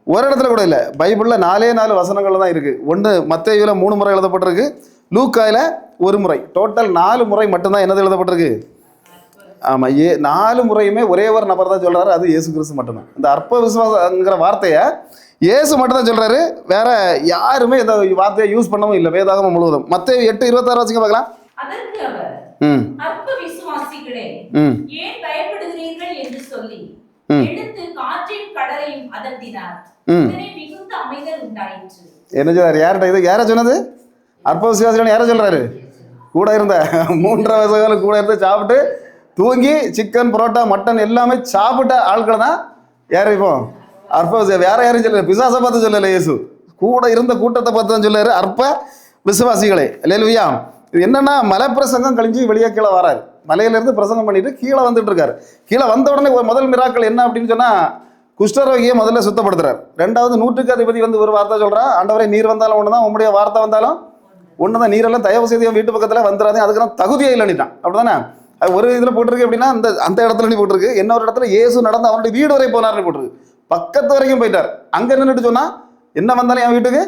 ஒரு இடத்துல கூட இல்லை. பைபிளில் 4 வசனங்கள் தான் இருக்குது. ஒன்று மத்தேயுவில் 3 முறை எழுதப்பட்டிருக்கு, லூக்காயில் 1 முறை, டோட்டல் 4 முறை மட்டும்தான் என்னது எழுதப்பட்டிருக்கு? ஆமாம், 4 முறையுமே ஒரே ஒரு நபர் தான் சொல்கிறாரு, அது இயேசு கிறிஸ்து மட்டும்தான். இந்த அற்ப விசுவாசங்கிற வார்த்தையை இயேசு மட்டும்தான் சொல்கிறாரு, வேற யாருமே இந்த வார்த்தையை யூஸ் பண்ணவும் இல்லை வேதாகமம் முழுவதும். மத்தேயு 8:26 வச்சுக்க பார்க்கலாம். அதற்கு அவர், அற்ப விசுவாசிகளே, ஏன் பயப்படுகிறீர்கள் என்று சொல்லி எடுத்து காற்றையும் கடலையும் அதட்டினார். உடனே மிகுந்த அமைதல் உண்டாயிற்று. என்ன சொல்றாரு? யார சொன்னது? அற்ப விசுவாசிகள் யார சொல்றாரு? கூட இருந்த 3 வயசுகளுக்கு கூட இருந்து சாப்பிட்டு தூங்கி சிக்கன் புரோட்டா மட்டன் எல்லாமே சாப்பிட்ட ஆட்கள் தான் யார்? இப்போ அற்ப விசுவாசி. வேற யாரும் சொல்லல, பிசாசை பார்த்து சொல்லலை இயேசு, கூட இருந்த கூட்டத்தை பார்த்து தான் சொல்லாரு அற்ப விசுவாசிகளே. அல்லேலூயா. இது என்னன்னா, மலை பிரசங்கம் கழிஞ்சு வெளியே கீழே வராரு. மலையிலேருந்து பிரசங்கம் பண்ணிட்டு கீழே வந்துட்டு இருக்காரு. கீழே வந்த உடனே முதல் மிராக்கள் என்ன அப்படின்னு சொன்னா, குஷ்டரோகியை முதல்ல சுத்தப்படுத்துறாரு. 2வது 100க்கு அதிபதி வந்து ஒரு வார்த்தை சொல்றான், ஆண்டவரே நீர் வந்தாலும் ஒன்று தான், உங்களுடைய வார்த்தை வந்தாலும் ஒன்று தான், நீரெல்லாம் தயவு செய்து வீட்டு பக்கத்தில் வந்துடாதே, அதுக்கெல்லாம் தகுதியே இல்லைன்னுட்டான். அப்படிதானே? அது ஒரு இதில் போட்டிருக்கு அப்படின்னா அந்த இடத்துல நீ போட்டிருக்கு. இன்னொரு இடத்துல இயேசு நடந்து அவனுடைய வீடு வரை போனார்னு போட்டிருக்கு. பக்கத்து வரைக்கும் போயிட்டார். அங்கே நின்றுட்டு சொன்னா, என்ன வந்தாலும் என் வீட்டுக்கு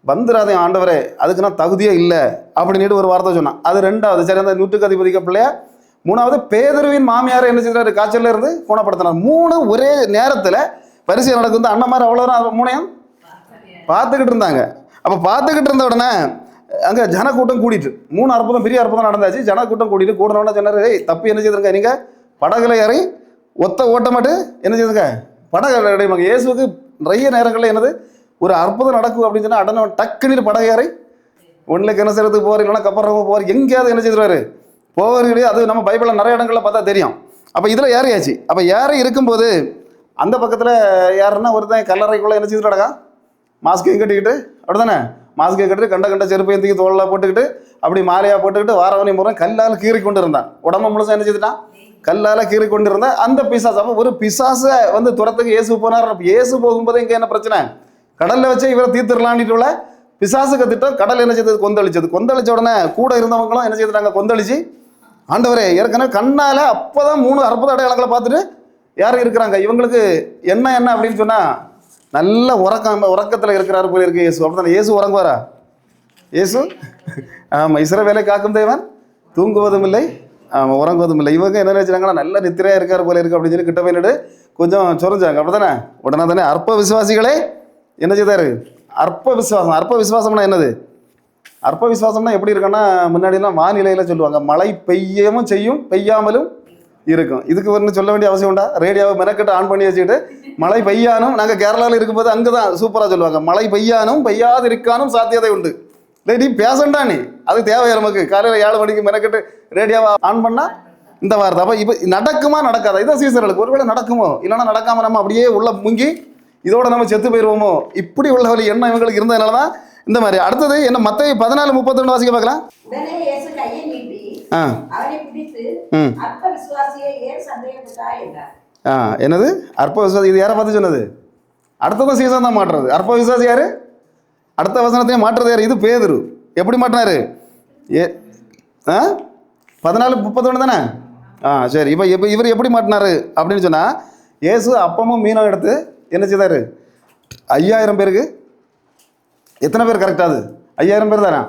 வந்துடாதே ஆண்டவரே, அதுக்கு நான் தகுதியே இல்லை அப்படின்ட்டு ஒரு வார்த்தை சொன்னான். அது 2வது. சரி, அந்த 100க்கு அதிபதிக்க பிள்ளையா. 3வது பேதுருவின் மாமியாரை என்ன செய்யறாரு? காய்ச்சல்ல இருந்து குணப்படுத்தினார். 3 ஒரே நேரத்தில் பரிசை நடக்குது. அண்ணமார் அவ்வளோ 3ஐயும் பார்த்துக்கிட்டு இருந்தாங்க. அப்போ பார்த்துக்கிட்டு இருந்த உடனே அங்கே ஜனக்கூட்டம் கூட்டிட்டு 3 அற்புதம், பெரிய அற்புதம் நடந்தாச்சு. ஜனக்கூட்டம் கூட்டிட்டு கூடனோட சொன்னார், தப்பி என்ன செய்திருங்க நீங்கள் படகுல ஏறி ஒத்த ஓட்டமாட்டு என்ன செய்திருங்க படகு. இயேசுக்கு நிறைய நேரங்களில் என்னது ஒரு அற்புதம் நடக்கும் அப்படின்னு சொன்னால் உடனே டக்குன்னு படகு ஏறி ஒன்றில் கிணசரத்துக்கு போவார், இல்லைன்னா கப்பறவங்க போவார், எங்கேயாவது என்ன செய்வார் போவார். அது நம்ம பைபிளில் நிறைய இடங்களில் பார்த்தா தெரியும். அப்போ இதில் ஏறியாச்சு. அப்போ ஏறி இருக்கும்போது அந்த பக்கத்தில் யாருன்னா ஒருத்தன் கல்லறைக்குள்ளே என்ன செய்துட்டு நடக்கா, மாஸ்கையும் கட்டிக்கிட்டு, அப்படி தானே மாஸ்கை கட்டிட்டு கண்ட செருப்பையும் தூக்கி தோளில் போட்டுக்கிட்டு அப்படி மாலையாக போட்டுக்கிட்டு வாரவனையும் போகிறோம் கல்லால் கீறி கொண்டு இருந்தான். உடம்பு முழுசாக என்ன செய்துட்டான்? கல்லால் கீறி கொண்டு இருந்தால் அந்த பிசாசு. அப்போ ஒரு பிசாசை வந்து துரத்துக்கு இயேசு போனார். இயேசு போகும்போது இங்கே என்ன பிரச்சனை? கடலில் வச்சு இவரை தீர்த்துடலான்ட்டு பிசாசு கத்திட்டோம். கடல் என்ன செய்தது? கொந்தளிச்ச உடனே கூட இருந்தவங்களும் என்ன செய்துட்டாங்க? கொந்தளிச்சு, ஆண்டவரே ஏற்கனவே கண்ணால் அப்போ தான் 3 அற்புத அடையாளங்களை பார்த்துட்டு யாரும் இருக்கிறாங்க, இவங்களுக்கு என்ன அப்படின்னு சொன்னால் நல்ல உறக்கத்தில் இருக்கிறாரு போல இருக்கு இயேசு. அப்படி தானே? இயேசு உறங்குவாரா? இயேசு ஆமாம், இஸ்ரவேலை காக்கும் தேவன் தூங்குவதும் இல்லை, ஆமாம் உறங்குவதும் இல்லை. இவங்க என்ன நினைச்சாங்கன்னா நல்ல நித்திரையாக இருக்கார் போல இருக்கு அப்படின்னு சொல்லி கிட்ட போயிட்டு கொஞ்சம் சொரிஞ்சாங்க. அப்படி தானே? உடனே தானே அற்ப விசுவாசிகளே என்ன செய்தாரு? அற்ப விசுவாசம்னா என்னது? அற்ப விசுவாசம்னா எப்படி இருக்குன்னா, முன்னாடிலாம் வானிலையில் சொல்லுவாங்க, மழை பெய்யவும் செய்யும் பெய்யாமலும் இருக்கும். இதுக்கு ஒன்று சொல்ல வேண்டிய அவசியம் உண்டா? ரேடியோவை மெனக்கிட்டு ஆன் பண்ணி வச்சுக்கிட்டு மழை பெய்யானும், நாங்கள் கேரளாவில் இருக்கும்போது அங்கே தான் சூப்பராக சொல்லுவாங்க, மழை பெய்யானும் பெய்யாது இருக்கானும் சாத்தியதை உண்டு. இல்லை நீ பேசண்டா நீ, அது தேவையா நமக்கு? காலையில் 7 மணிக்கு மெனக்கெட்டு ரேடியோவை ஆன் பண்ணால் இந்த வார்த்தை. அப்போ இப்போ நடக்குமா நடக்காதா? இதான் சீசர்களுக்கு. ஒருவேளை நடக்குமோ, இல்லைன்னா நடக்காமல் நம்ம அப்படியே உள்ள முங்கி இதோட நம்ம செத்து போயிடுவோமோ, இப்படி உள்ள வழி எண்ணம் இவங்களுக்கு இருந்ததுனால தான் இந்த மாதிரி. அடுத்தது என்ன, மத்தேயு 14:32 வாசிக்க பார்க்கலாம். உடனே இயேசு கையை நீட்டி அவனை பிடித்து, அற்ப விசுவாசியே ஏன் சந்தேகப்பட்டாய் என்றார். என்னது அற்ப விசுவாசி? இது யாரை பார்த்து சொன்னது? அடுத்ததான் சீசன் தான் மாற்றுறது. அற்ப விசுவாசி யாரு? அடுத்த வசனத்தையும் மாற்றுறது யாரு? இது பேதுரு. எப்படி மாட்டினாரு? 14:31 தானே? சரி. இப்போ இவர் எப்படி மாட்டினாரு அப்படின்னு சொன்னால், இயேசு அப்பமும் மீனும் எடுத்து என்ன செய்தார்? 5000 பேருக்கு. எத்தனை பேர் கரெக்டாது? 5000 பேர் தானே?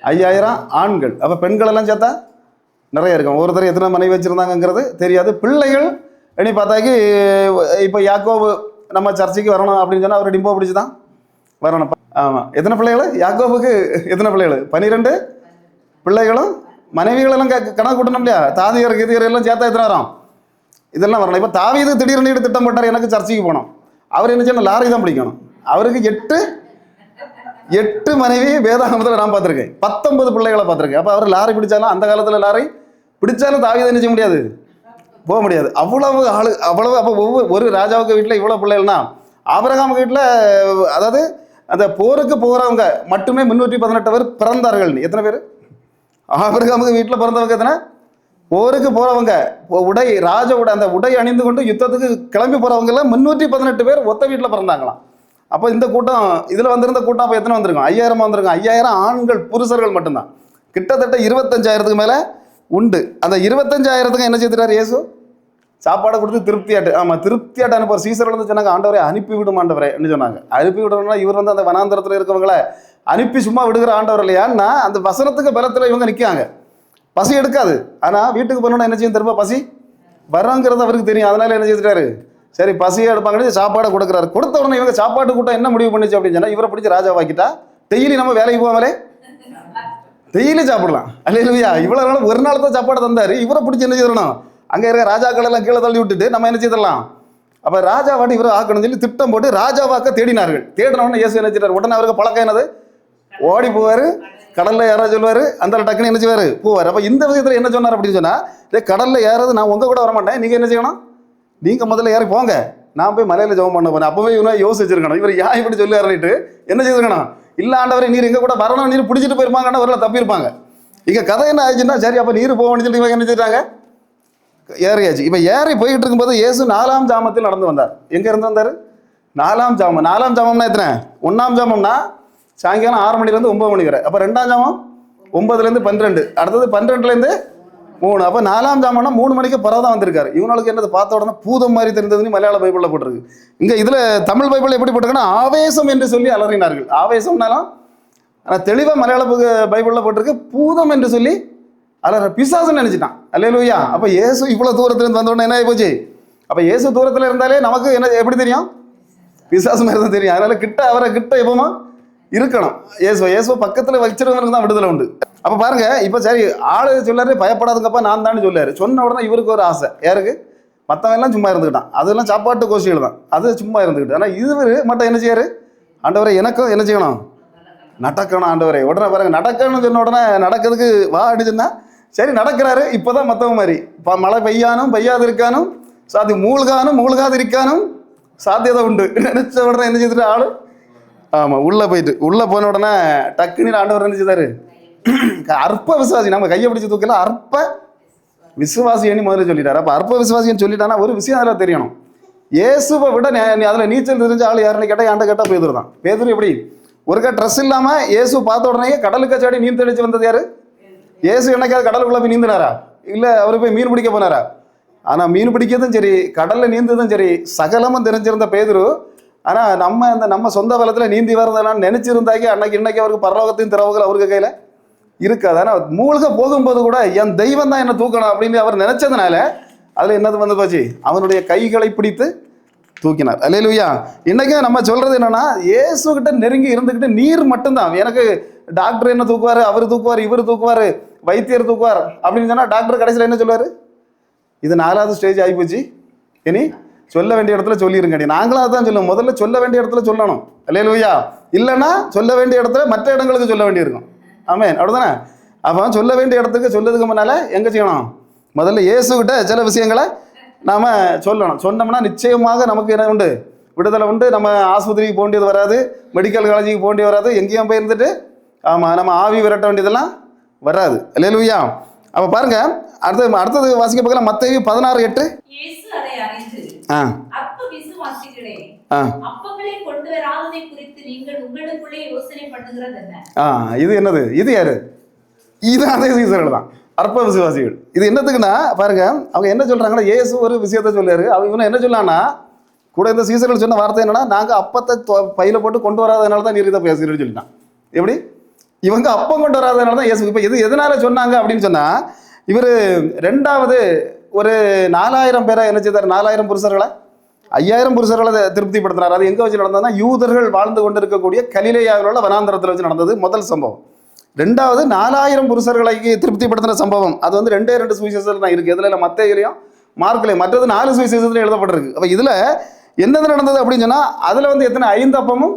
5000 ஆண்கள். அப்போ பெண்கள் எல்லாம் சேர்த்தா நிறைய இருக்கும். ஒருத்தர் எத்தனை மனைவி வச்சுருந்தாங்கங்கிறது தெரியாது. பிள்ளைகள் எண்ணி பார்த்தாக்கி, இப்போ யாக்கோபு நம்ம சர்ச்சைக்கு வரணும் அப்படின்னு சொன்னால் அவர் டிம்போ பிடிச்சி தான் வரணும். ஆமாம். எத்தனை பிள்ளைகள் யாக்கோபுக்கு? எத்தனை பிள்ளைகள்? 12 பிள்ளைகளும் மனைவிகளெல்லாம் கணக்கு கூட்டணும் இல்லையா? தாதியர் கீதியர் எல்லாம் சேர்த்தா எத்தனை வரும்? இதெல்லாம் வரணும். இப்போ தாவீது திடீர்னு திட்டம் போட்டார், எனக்கு சர்ச்சைக்கு போனோம். அவர் என்ன செய்யணும்? லாரி தான் பிடிக்கணும். அவருக்கு 8 மனைவி வேதாகமத்தில் நான் பார்த்துருக்கேன். 19 பிள்ளைகளை பார்த்துருக்கேன். அப்போ அவர் லாரி பிடிச்சாலும், அந்த காலத்தில் லாரி பிடிச்சாலும் தாவீது என்ன செய்ய முடியாது? போக முடியாது. அவ்வளவு ஆளு, அவ்வளவு. அப்போ ஒரு ராஜாவுக்கு வீட்டில் இவ்வளோ பிள்ளைகள்னா, ஆபிரகாம் வீட்டில், அதாவது அந்த போருக்கு போகிறவங்க மட்டுமே 318 பேர் பிறந்தார்கள். எத்தனை பேர்? ஆபிரகாமுக்கு வீட்டில் பிறந்தவங்க எத்தனை? போருக்கு போகிறவங்க, ராஜ உடை, அந்த உடை அணிந்து கொண்டு யுத்தத்துக்கு கிளம்பி போகிறவங்கெல்லாம் 318 பேர் ஒத்த வீட்டில் பிறந்தாங்களாம். அப்போ இந்த கூட்டம், இதில் வந்திருந்த கூட்டம் அப்போ எத்தனை வந்திருக்கும்? 5000 வந்திருக்கும். 5000 ஆண்கள் புருஷர்கள் மட்டும்தான். கிட்டத்தட்ட 25,000க்கு மேலே உண்டு. அந்த 25,000த்துக்கு என்ன செய்தார் இயேசு? சாப்பாடை கொடுத்து திருப்தியாட்டு. ஆமாம், திருப்தியாட்டு அனுப்புவார். சீசர்கள் வந்து சொன்னாங்க, ஆண்டவரை அனுப்பிவிடும் ஆண்டவரே என்று சொன்னாங்க. அனுப்பி விடணும்னா இவர் வந்து அந்த வனாந்தரத்தில் இருக்கவங்களை அனுப்பி சும்மா விடுகிற ஆண்டவர் இல்லையான்னா, அந்த வசனத்துக்கு பலத்தில் இவங்க நிற்காங்க. பசி எடுக்காது. ஆனால் வீட்டுக்கு போனோன்னா என்ன செய்யும்? திரும்ப பசி வர்றங்கிறது அவருக்கு தெரியும். அதனால என்ன செய்துட்டாரு? சரி, பசியே எடுப்பாங்கன்னு சாப்பாடை கொடுக்குறாரு. கொடுத்த உடனே இவங்க சாப்பாட்டு கூட்டம் என்ன முடிவு பண்ணிச்சு அப்படின்னு சொன்னால், இவரை பிடிச்சி ராஜாவாக்கிட்டா டெய்லி நம்ம வேலைக்கு போவாங்களே, டெய்லி சாப்பிடலாம். அல்லேலூயா. இவ்வளோ நாள் ஒரு நாள் தான் சாப்பாடு தந்தார். இவரை பிடிச்சி என்ன செய்யணும்? அங்கே இருக்க ராஜாக்கள் எல்லாம் கீழே தள்ளி விட்டுட்டு நம்ம என்ன செய்தலாம்? அப்போ ராஜாவாட்டி இவரை ஆக்கணும்னு சொல்லி திட்டம் போட்டு ராஜாவாக்க தேடினார்கள். தேடினவுடனே இயேசு என்ன செய்றார்? உடனே அவருக்கு பழக்கம் என்னது? ஓடி போவார், கடலில் யாராவது சொல்லுவார், அந்த டக்குன்னு என்ன செய்வார்? போவார். அப்போ இந்த விஷயத்தில் என்ன சொன்னார் அப்படின்னு சொன்னால், கடலில் ஏறாது, நான் உங்கள் கூட வரமாட்டேன், நீங்கள் என்ன செய்யணும்? நீங்கள் முதல்ல ஏறி போங்க, நான் போய் மலையில் ஜெபம் பண்ண போனேன். அப்போவே இவனை யோசிச்சிருக்கணும், இவர் ஏன் இப்படி சொல்லி இறங்கிட்டு என்ன செய்திருக்கணும்? இல்லை ஆண்டவரை, நீர் எங்கள் கூட வரணும், நீர் பிடிச்சிட்டு போயிருப்பாங்கன்னா வரல தப்பியிருப்பாங்க. இங்கே கதை என்ன ஆயிடுச்சுன்னா, சரி அப்போ நீர் போகணும்னு சொல்லி இவங்க என்ன செய்றாங்க? ஏறியாச்சு. இப்போ ஏறி போய்கிட்டு இருக்கும்போது இயேசு 4ஆம் ஜாமத்தில் நடந்து வந்தார். எங்கே இருந்து வந்தார்? 4ஆம் ஜாமம். 4ஆம் ஜாமம்னா எத்தனை? 1ஆம் ஜாமம்னா சாயங்காலம் 6 மணிலேருந்து 9 மணி வரை. அப்போ 2ஆம் ஜாமம் 9லேருந்து 12, அடுத்தது 12லேருந்து 3. அப்போ 4ஆம் ஜாமம்னா 3 மணிக்கு பிறகு தான் வந்திருக்காரு. இவங்களுக்கு என்னது பார்த்த உடனே பூதம் மாதிரி தெரிந்ததுன்னு மலையாள பைபிளில் போட்டிருக்கு. இங்கே இதில் தமிழ் பைபிள் எப்படி போட்டிருக்குன்னா, ஆவேசம் என்று சொல்லி அலறினார்கள். ஆவேசம்னாலும் ஆனால் தெளிவாக மலையாள பைபிளில் போட்டிருக்கு, பூதம் என்று சொல்லி அலற, பிசாசுன்னு நினச்சிட்டான். அல்லேலூயா. அப்போ இயேசு இவ்வளோ தூரத்துலேருந்து வந்தோடனே என்ன ஆகி போச்சு? அப்போ இயேசு தூரத்தில் இருந்தாலே நமக்கு என்ன எப்படி தெரியும்? பிசாசு மாதிரி தான் தெரியும். அதனால அவரை கிட்ட எப்பவுமா இருக்கணும். இயேசு பக்கத்தில் வச்சிருந்தவங்களுக்கு தான் விடுதலை உண்டு. அப்போ பாருங்க, இப்போ சரி ஆளு சொல்லாரு, பயப்படாதுங்கப்பா நான் தான் சொல்லாரு. சொன்ன உடனே இவருக்கு ஒரு ஆசை. யாருக்கு? மற்றவெல்லாம் சும்மா இருந்துக்கிட்டான். அதெல்லாம் சாப்பாட்டு கோஷிகள் தான், அது சும்மா இருந்துக்கிட்டு. ஆனால் இவர் மட்டும் என்ன செய்யாரு? ஆண்டவரை எனக்கும் என்ன செய்யணும்? நடக்கணும் ஆண்டவரை. உடனே பாருங்க, நடக்கணும்னு சொன்ன உடனே நடக்கிறதுக்கு வா அடிச்சுன்னா சரி நடக்கிறாரு. இப்போதான் மற்றவங்க மாதிரி மழை பெய்யானும் பெய்யாது இருக்கானும், சாத்தி மூழ்காது இருக்கானும் சாத்தியதை உண்டு நினைச்ச உடனே என்ன செய்துட்டு ஆளு, ஆமாம், உள்ளே போயிட்டு உள்ளே போன உடனே டக்குன்னு ஆண்டவர் என்ன செய்தாரு? அற்ப விசுவாசி, நம்ம கையை பிடிச்சி தூக்கல, அற்ப விசுவாசின்னு முதல்ல சொல்லிட்டாரு. அப்போ அற்ப விசுவாசின்னு சொல்லிட்டானா ஒரு விஷயம் அதில் தெரியணும். இயேசுவை விட அதில் நீச்சல் தெரிஞ்ச ஆள் யாருன்னு கேட்டால் ஆண்ட கேட்டால் பேதுரு தான். பேதுரு எப்படி ஒருக்கா ட்ரெஸ் இல்லாமல் இயேசு பார்த்த உடனே கடலுக்கு சாடி நீந்து தெளிச்சு வந்தது யாரு? இயேசு என்னைக்காவது கடலுக்குள்ளே போய் நீந்தினாரா? இல்லை அவர் போய் மீன் பிடிக்க போனாரா? ஆனால் மீன் பிடிக்கிறதும் சரி, கடலில் நீந்ததும் சரி, சகலமும் தெரிஞ்சிருந்த பேதுரு. ஆனால் நம்ம சொந்த பலத்தில் நீந்தி வரதெல்லாம் நினச்சிருந்தாக்கி இன்னைக்கு அவருக்கு பரலோகத்தையும் திறவுகள் அவருக்கு கையில் இருக்காது. ஆனால் மூழ்க போகும்போது கூட என் தெய்வம் தான் என்னை தூக்கணும் அப்படின்னு அவர் நினைச்சதுனால அதில் என்னது வந்து போச்சு? அவனுடைய கைகளை பிடித்து தூக்கினார். அல்லேலூயா. இன்னைக்கும் நம்ம சொல்றது என்னன்னா, இயேசுகிட்ட நெருங்கி இருந்துக்கிட்டு நீர் மட்டும்தான் எனக்கு டாக்டர் என்ன தூக்குவார், அவர் தூக்குவார், இவர் தூக்குவார், வைத்தியர் தூக்குவார் அப்படின்னு சொன்னால் டாக்டர் கடைசியில் என்ன சொல்லுவார்? இது 4வது ஸ்டேஜ் ஆகிப்போச்சு, இனி சொல்ல வேண்டிய இடத்துல சொல்லிருங்க. நாங்களும் அதான் சொல்லுவோம், முதல்ல சொல்ல வேண்டிய இடத்துல சொல்லணும். அல்லேலூயா. இல்லைன்னா சொல்ல வேண்டிய இடத்துல மற்ற இடங்களுக்கு சொல்ல வேண்டியிருக்கும். ஆமென், அப்படிதானே? அப்போ சொல்ல வேண்டிய இடத்துக்கு சொல்லதுக்கு முன்னால் எங்கே செய்யணும்? முதல்ல இயேசுகிட்ட சில விஷயங்களை நாம் சொல்லணும். சொன்னோம்னா நிச்சயமாக நமக்கு என்ன உண்டு? விடுதலை உண்டு. நம்ம ஆஸ்பத்திரிக்கு போக வேண்டியது வராது, மெடிக்கல் காலேஜுக்கு போக வேண்டியது வராது, எங்கேயும் போய் இருந்துட்டு ஆமாம் நம்ம ஆவி விரட்ட வேண்டியதெல்லாம் வராது. அல்லேலூயா. அப்போ பாருங்க, அடுத்தது வாசிக்க பார்க்கலாம். மத்தேயு 16:8. இயேசு அதை அறிந்து, ஆ அற்ப விசுவாசிகளே, ஆ அப்பங்களை கொண்டு வராததை குறித்து நீங்கள் உங்களுக்குள்ளே யோசனை பண்ணுகிறது என்ன? இது என்னது? இது யாரு? இது அதே சீசர்கள் தான், அற்ப விசுவாசிகள். இது என்னத்துக்குன்னா பாருங்க, அவங்க என்ன சொல்றாங்கன்னா, இயேசு ஒரு விஷயத்த சொல்றாரு. அவங்க என்ன சொல்லான்னா, கூட இந்த சீசர்கள் சொன்ன வார்த்தை என்னன்னா, நாங்கள் அப்பத்தை பையில போட்டு கொண்டு வராதனால தான் நீர் இதை பேசுகிறேன்னு சொல்லிட்டான். எப்படி? இவங்க அப்பம் கொண்டு வராதனால தான் இயேசு. இப்போ இது எதனால சொன்னாங்க அப்படின்னு சொன்னா, இவர் ரெண்டாவது ஒரு 4000 பேரை என்ன செய்தார்? 4000 புருஷர்களை 5000 புருஷர்களை திருப்திப்படுத்தினார். அது எங்கே வச்சு நடந்ததுன்னா, யூதர்கள் வாழ்ந்து கொண்டு இருக்கக்கூடிய கலிலேயாவில் உள்ள வனாந்தரத்தில் வச்சு நடந்தது முதல் சம்பவம். ரெண்டாவது 4000 புருஷர்களை திருப்திப்படுத்தின சம்பவம் அது வந்து 2 சுவிசேஷத்தில் தான் இருக்குது. இதில் மத்தேயுலையும் மார்க்லையும், மற்றது 4 சுவிசேஷத்தில் எழுதப்பட்டிருக்கு. அப்போ இதில் என்னது நடந்தது அப்படின்னு சொன்னால், அதில் வந்து எத்தனை? 5 அப்பமும்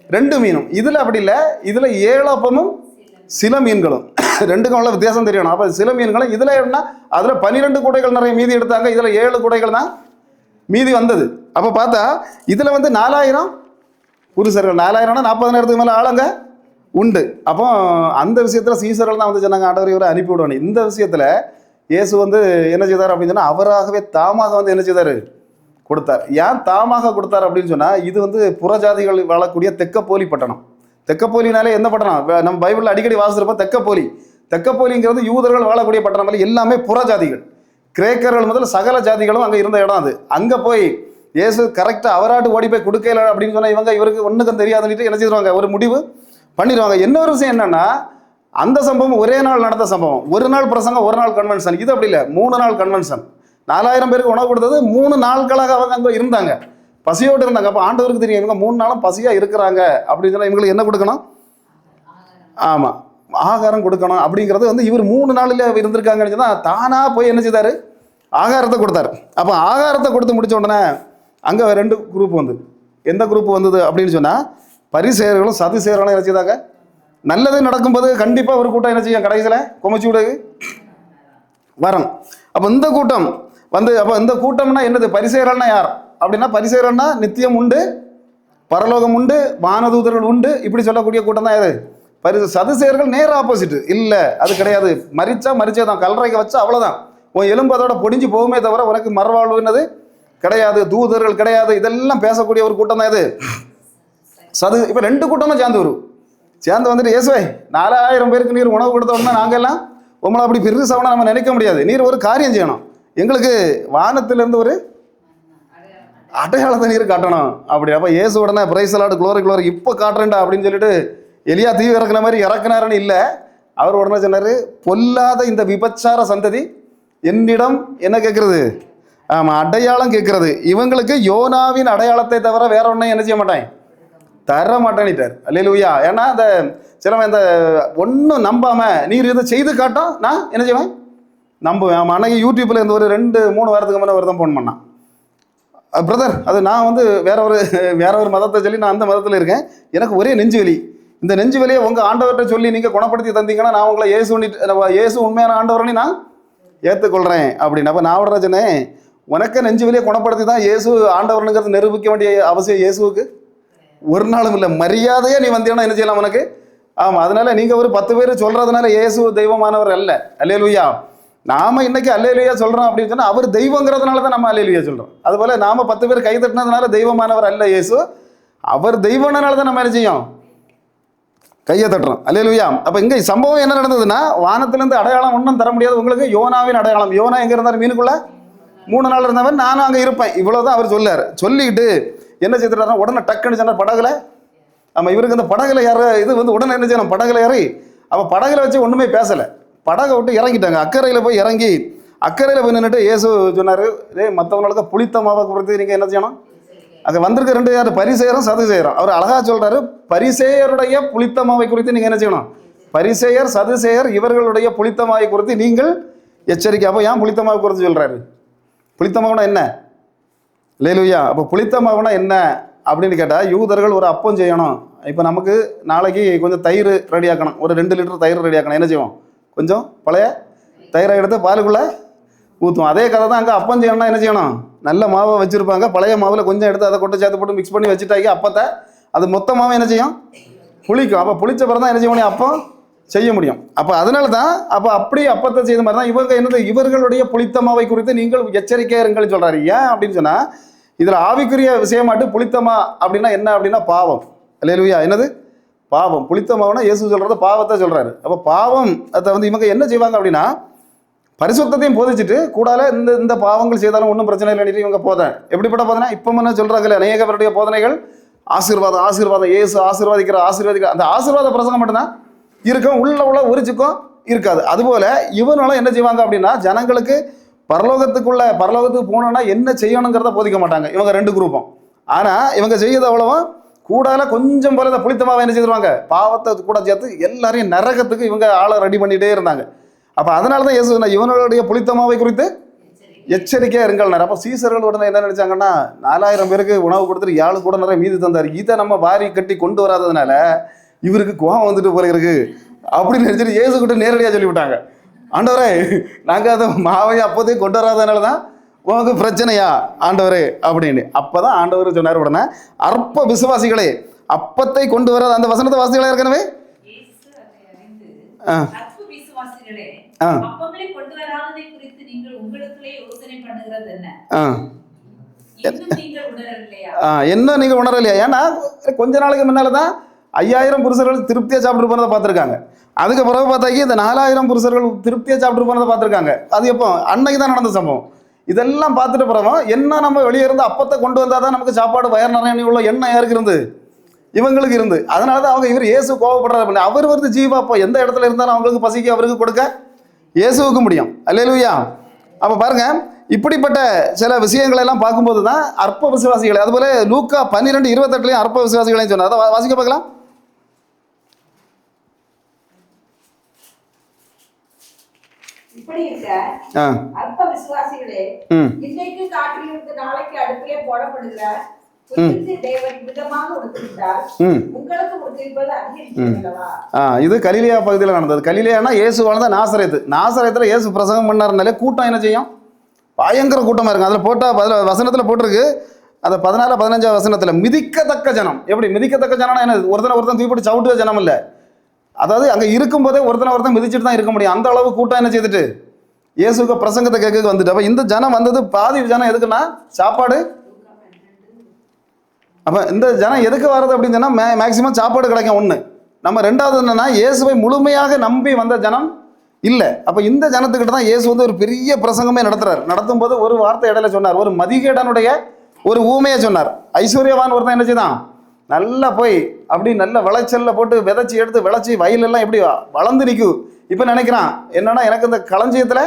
2 மீனும். இதில் அப்படி இல்லை, இதில் 7 அப்பமும் சில மீன்களும். ரெண்டுக்கும் உள்ள வித்தியாசம் தெரியணும். அப்போ சில மீன்களும் இதில் என்ன, அதில் 12 கூடைகள் நிறைய மீதி எடுத்தாங்க, இதில் 7 கூடைகள் தான் மீதி வந்தது. அப்போ பார்த்தா இதில் வந்து 4000 புருஷர்கள், 4000னா 40,000க்கு மேலே ஆளுங்க உண்டு. அப்போ அந்த விஷயத்தில் சீசர்கள் தான் வந்து சொன்னாங்க, ஆண்டவர் இவரை அனுப்பி விடணும். இந்த விஷயத்தில் இயேசு வந்து என்ன செய்தார் அப்படின்னு சொன்னால், அவராகவே தாமாக வந்து என்ன செய்தார்? கொடுத்தார். ஏன் தாமாக கொடுத்தார் அப்படின்னு சொன்னால், இது வந்து புறஜாதிகள் வாழக்கூடிய தெக்கப்போலி பட்டணம். தெக்கப்போலினாலே எந்த பட்டணம்? நம்ம பைபிளில் அடிக்கடி வாசிச்சிருப்போம், தெக்கப்போலி. தெக்கப்போலிங்கிறது யூதர்கள் வாழக்கூடிய பட்டணம் இல்லை, எல்லாமே புறஜாதிகள். கிரேக்கர்கள் முதல் சகல ஜாதிகளும் அங்கே இருந்த இடம் அது. அங்கே போய் இயேசு கரெக்டாக அவராட்டு ஓடி போய் கொடுக்கல அப்படின்னு சொன்னால், இவருக்கு ஒன்றுக்கும் தெரியாதுன்னுட்டு என்ன செய்வாங்க? ஒரு முடிவு பண்ணிடுவாங்க. இன்னொரு விஷயம் என்னன்னா, அந்த சம்பவம் ஒரே நாள் நடந்த சம்பவம். ஒரு நாள் பிரசங்கம், ஒரு நாள் கன்வென்ஷன். இது அப்படி இல்லை, 3 நாள் கன்வென்ஷன். 4000 பேருக்கு உணவு கொடுத்தது. 3 நாட்களாக அவங்க அங்கே இருந்தாங்க, பசியோடு இருந்தாங்க. அப்போ ஆண்டவருக்கு தெரியும், இவங்க 3 நாளும் பசியாக இருக்கிறாங்க அப்படின்னு சொன்னால் இவங்களுக்கு என்ன கொடுக்கணும்? ஆமாம், ஆகாரம் கொடுக்கணும். அப்படிங்கிறது வந்து இவர் 3 நாளில் இருந்திருக்காங்கன்னு சொன்னால், தானாக போய் என்ன செய்தார்? ஆகாரத்தை கொடுத்தாரு. அப்போ ஆகாரத்தை கொடுத்து முடிச்ச உடனே அங்கே 2 குரூப் வந்து, எந்த குரூப் வந்தது அப்படின்னு சொன்னால், பரிசேயர்களும் சதுசேயர்களும் என்ன செய்தாங்க? நல்லது நடக்கும்போது கண்டிப்பாக ஒரு கூட்டம் என்ன செய்யும்? கடைசியில் குமைச்சு விடு வரும். அப்போ இந்த கூட்டம் வந்து, அப்போ இந்த கூட்டம்னா என்னது? பரிசேயர்கள்னா யார் அப்படின்னா, பரிசேயர்கள்னா நித்தியம் உண்டு, பரலோகம் உண்டு, வானதூதர்கள் உண்டு, இப்படி சொல்லக்கூடிய கூட்டம் தான் எது? சதுசேயர்கள் நேர் ஆப்போசிட். இல்லை, அது கிடையாது. மரிச்சே தான், கல்லறைக்கு வச்சா அவ்வளோதான், உன் எலும்பு அதோட பொடிஞ்சு போகுமே தவிர உனக்கு மறுவாழ்வுன்னது கிடையாது, தூதர்கள் கிடையாது. இதெல்லாம் பேசக்கூடிய ஒரு கூட்டம் தான் இது இப்போ 2 கூட்டமும் சேர்ந்து வந்துட்டு, இயேசுவே 4000 பேருக்கு நீர் உணவு கொடுத்த உடனே நாங்கள் எல்லாம் உங்களை அப்படி பெருசாக நம்ம நினைக்க முடியாது, நீர் ஒரு காரியம் செய்யணும், எங்களுக்கு வானத்திலிருந்து ஒரு அடையாளத்தை நீர் காட்டணும் அப்படி. அப்போ இயேசு உடனே பிரைஸ் லார்ட், குளோரி இப்போ காட்டுறேன்டா அப்படின்னு சொல்லிட்டு எலியா தீ இறக்குன மாதிரி இறக்குனாருன்னு இல்லை. அவர் உடனே சொன்னார், பொல்லாத இந்த விபச்சார சந்ததி என்னிடம் என்ன கேட்குறது? ஆமாம், அடையாளம் கேட்குறது. இவங்களுக்கு யோனாவின் அடையாளத்தை தவிர வேற ஒன்றும் என்ன செய்ய மாட்டேன், தர மாட்டேன்னிட்டார். அல்லேலூயா. ஏன்னா அந்த சிலவன் இந்த ஒன்றும் நம்பாமல் நீர் இதை செய்து காட்டும், நான் என்ன செய்வேன்? நம்புவேன். ஆமாம், அன்னைக்கு யூடியூப்பில் இந்த ஒரு 2-3 வாரத்துக்கு முன்னே ஒரு தான் ஃபோன் பண்ணான். பிரதர், அது நான் வந்து வேற ஒரு மதத்தை சொல்லி நான் அந்த மதத்தில் இருக்கேன், எனக்கு ஒரே நெஞ்சு வலி, இந்த நெஞ்சு வலியை உங்கள் ஆண்டவர்கிட்ட சொல்லி நீங்கள் குணப்படுத்தி தந்தீங்கன்னா நான் உங்களை இயேசு உண்மையான ஆண்டவர்னு நான் ஏற்றுக்கொள்கிறேன் அப்படின்னு. அப்போ நான் விடுற சொன்னேன், உனக்கு நெஞ்சு வலியை குணப்படுத்தி தான் இயேசு ஆண்டவர்னுங்கிறது நிரூபிக்க வேண்டிய அவசியம் இயேசுவுக்கு ஒரு நாளும் இல்லை. மரியாதையாக நீ வந்தீங்கன்னா என்ன செய்யலாம் உனக்கு? ஆமாம், அதனால நீங்கள் ஒரு 10 பேர் சொல்கிறதுனால இயேசு தெய்வமானவர் அல்ல. அல்லேலூயா. நாம இன்னைக்கு அல்லேலூயா சொல்கிறோம் அப்படின்னு சொன்னால், அவர் தெய்வங்கிறதுனால தான் நம்ம அல்லேலூயா சொல்கிறோம். அதுபோல் நாம் 10 பேர் கை தட்டினதுனால தெய்வமானவர் அல்ல இயேசு, அவர் தெய்வனால தான் நம்ம என்ன செய்யும்? கையை தட்டுறோம். அல்லேலூயா. அப்போ இங்கே சம்பவம் என்ன நடந்ததுன்னா, வானத்திலேருந்து அடையாளம் ஒன்றும் தர முடியாது உங்களுக்கு, யோனாவின் அடையாளம். யோனா எங்கே இருந்தார்? மீனுக்குள்ள 3 நாள் இருந்தவன், நானும் அங்கே இருப்பேன், இவ்வளோதான் அவர் சொல்லார். சொல்லிக்கிட்டு என்ன செய்துட்டாருன்னா, உடனே டக்குன்னு சொன்னார், படகுல. ஆமாம், இவருக்கு இந்த படகுல இது வந்து உடனே என்ன செய்யணும்? படகுல ஏறி, அப்போ படகுல வச்சு ஒன்றுமே பேசலை, படகை விட்டு இறங்கிட்டாங்க. அக்கறையில் போய் இறங்கி, அக்கறையில் போய் நின்றுட்டு இயேசு சொன்னார், மற்றவங்களுக்கு புளித்த மாவை குறித்து நீங்கள் என்ன செய்யணும்? அங்கே வந்திருக்க 2 யார்? பரிசேயரும் சதுசேயரும். அவர் அழகாக சொல்கிறாரு, பரிசேயருடைய புளித்த மாவை குறித்து நீங்கள் என்ன செய்யணும்? பரிசேயர் சதுசேயர் இவர்களுடைய புளித்த மாவை குறித்து நீங்கள் எச்சரிக்கை. அப்போ ஏன் புளித்த மாவை குறித்து சொல்கிறாரு? புளித்த மாவுனா என்ன? அல்லேலூயா. அப்போ புளித்த மாவுனா என்ன அப்படின்னு கேட்டால் யூதர்கள் ஒரு அப்பம் செய்யணும். இப்போ நமக்கு நாளைக்கு கொஞ்சம் தயிர் ரெடியாக்கணும், ஒரு 2 லிட்டர் தயிர் ரெடியாக்கணும். என்ன செய்வோம்? கொஞ்சம் பழைய தயிரை எடுத்து பாலுக்குள்ளே ஊற்றுவோம். அதே கதை தான் அங்கே அப்பம் செய்யணும்னா என்ன செய்யணும்? நல்ல மாவை வச்சுருப்பாங்க, பழைய மாவில் கொஞ்சம் எடுத்து அதை கொண்டு சேர்த்து போட்டு மிக்ஸ் பண்ணி வச்சுட்டாக்கி அப்பத்தை அது மொத்தமாகவே என்ன செய்யும்? புளிக்கும். அப்போ புளிச்ச பிறகு தான் என்ன செய்ய முடியும்? அப்பம் செய்ய முடியும். அப்போ அதனால தான் அப்படி அப்பத்தை செய்த மாதிரி தான் இவங்க என்னது, இவர்களுடைய புளித்த மாவை குறித்து நீங்கள் எச்சரிக்கையாக இருங்கள்னு சொல்கிறாரு. ஏன் அப்படின்னு சொன்னால், இதில் ஆவிக்குரிய விஷயமாட்டு புளித்தமா அப்படின்னா என்ன அப்படின்னா பாவம். அல்லேலூயா. என்னது பாவம்? புளித்த மாவுனா இயேசு சொல்கிறது பாவத்தை சொல்கிறாரு. அப்போ பாவம் அதை வந்து இவங்க என்ன செய்வாங்க அப்படின்னா, பரிசுத்தையும் போதிச்சுட்டு கூடால இந்த பாவங்கள் செய்தாலும் ஒன்றும் பிரச்சனை இல்லைன்னு இவங்க போதேன். எப்படிப்பட்ட போதனை? இப்போ என்ன சொல்கிறாங்கல்ல, அநேக பேருடைய போதனைகள் ஆசீர்வாதம் ஆசீர்வாதம், இயேசு ஆசீர்வாதிக்கிற அந்த ஆசீர்வாத பிரசங்கம் மட்டும்தான் இருக்கும், உள்ள உரிச்சுக்கும் இருக்காது. அதுபோல் இவனும் என்ன செய்வாங்க அப்படின்னா, ஜனங்களுக்கு பரலோகத்துக்கு போனோன்னா என்ன செய்யணுங்கிறத போதிக்க மாட்டாங்க இவங்க 2 குரூப்பும். ஆனால் இவங்க செய்யறது அவ்வளவும் கூடால கொஞ்சம் போல புளித்தமாவை என்ன செய்வாங்க, பாவத்தை கூட சேர்த்து எல்லாரையும் நரகத்துக்கு இவங்க ஆளை ரெடி பண்ணிகிட்டே இருந்தாங்க. அப்போ அதனால தான் இயேசு இவனுடைய புளித்தமாவை குறித்து எச்சரிக்கையாக இருங்கள். அப்போ சீசர்கள் உடனே என்ன நினைச்சாங்கன்னா, 4000 பேருக்கு உணவு கொடுத்துட்டு 7 கூட நிறைய மீதி தந்தார், இதை நம்ம வாரி கட்டி கொண்டு வராததுனால இவருக்கு கோபம் வந்துட்டு போல இருக்கு அப்படின்னு நினைச்சிட்டு இயேசு கிட்ட நேரடியாக சொல்லிவிட்டாங்க, ஆண்டவரே நாங்கள் அதை மாவை அப்போதையும் கொண்டு வராதனால தான் உனக்கு பிரச்சனையா ஆண்டவரே அப்படின்னு. அப்போ தான் ஆண்டவர் சொன்னார் உடனே, அற்ப விசுவாசிகளே அப்பத்தை கொண்டு வராது. அந்த வசனத்தை வாசிகளா ஏற்கனவே என்ன நீங்கள் உணரலையா? ஏன்னா கொஞ்ச நாளைக்கு முன்னால தான் 5000 புருஷர்கள் திருப்தியாக சாப்பிட்டு போனதை பார்த்துருக்காங்க. அதுக்கு பிறகு பார்த்தாக்கி இந்த 4000 புருஷர்கள் திருப்தியாக சாப்பிட்டு போனதை பார்த்துருக்காங்க. அது எப்போ? அன்னைக்கு தான் நடந்த சம்பவம். இதெல்லாம் பார்த்துட்டு பிறகு என்ன நம்ம வெளியே இருந்து அப்பத்தை கொண்டு வந்தால் தான் நமக்கு சாப்பாடு வயர் நிறைய உள்ள எண்ணம் யாருக்கு இருந்து? இவங்களுக்கு இருந்து. அதனால தான் அவங்க இவர் இயேசு கோவப்படுறாரு. அவர் வந்து ஜீவா, அப்போ எந்த இடத்துல இருந்தாலும் அவங்களுக்கு பசிக்கு அவருக்கு கொடுக்க இயேசுவுக்கு முடியும். அல்லேலூயா. அப்போ பாருங்க, இப்படிப்பட்ட சில விஷயங்களை எல்லாம் பார்க்கும்போது தான் அற்ப விசுவாசிகளை, அதுபோல லூக்கா 12:28 அற்ப விசுவாசிகளையும் சொன்னார். அதை வாசிக்க பார்க்கலாம். இப்படி இருக்க அற்ப விசுவாசிகளே, இன்றைக்கு காற்றிலிருந்து நாளைக்கு அடுப்பிலே போடப்படுகிற இது கலிலேயா பகுதியில் நடந்தது. கலிலேயானா இயேசு வாழ்ந்த நாசரேத்துல இயேசு பிரசங்கம் பண்ணாருனாலே கூட்டம் என்ன செய்யும்? பயங்கர கூட்டமா இருக்கும். அதில் போட்டால் வசனத்தில் போட்டிருக்கு, அந்த 14-15 வசனத்தில் மிதிக்கத்தக்க ஜனம். எப்படி மிதிக்கத்தக்க ஜனம்னா என்ன? ஒருத்தன் தூக்கிப்பட்டு சவுட்டு ஜனம் இல்லை. அதாவது அங்கே இருக்கும்போதே ஒருத்தன் மிதிச்சுட்டு தான் இருக்க முடியும். அந்த அளவு கூட்டம் என்ன செய்துட்டு இயேசுக்கு பிரசங்கத்தை கேட்க வந்துட்டு. அப்போ இந்த ஜனம் வந்தது, பாதி ஜனம் எதுக்குன்னா சாப்பாடு. அப்போ இந்த ஜனம் எதுக்கு வர்றது அப்படின்னு சொன்னால் மேக்சிமம் சாப்பாடு கிடைக்கும் ஒன்று. நம்ம 2வது என்னன்னா, இயேசுவை முழுமையாக நம்பி வந்த ஜனம் இல்லை. அப்போ இந்த ஜனத்துக்கிட்ட தான் இயேசு வந்து ஒரு பெரிய பிரசங்கமே நடத்தும் போது ஒரு வார்த்தை இடையில சொன்னார். ஒரு மதிகேடனுடைய ஒரு ஊமையை சொன்னார். ஐஸ்வர்யவான் ஒருத்தன் என்ன செய்தான், நல்லா போய் அப்படி நல்ல விளைச்சல்ல போட்டு விதைச்சி எடுத்து விளைச்சி வயலெல்லாம் எப்படி வளர்ந்து நிற்கும். இப்போ நினைக்கிறான் என்னன்னா, எனக்கு இந்த களஞ்சியத்தில்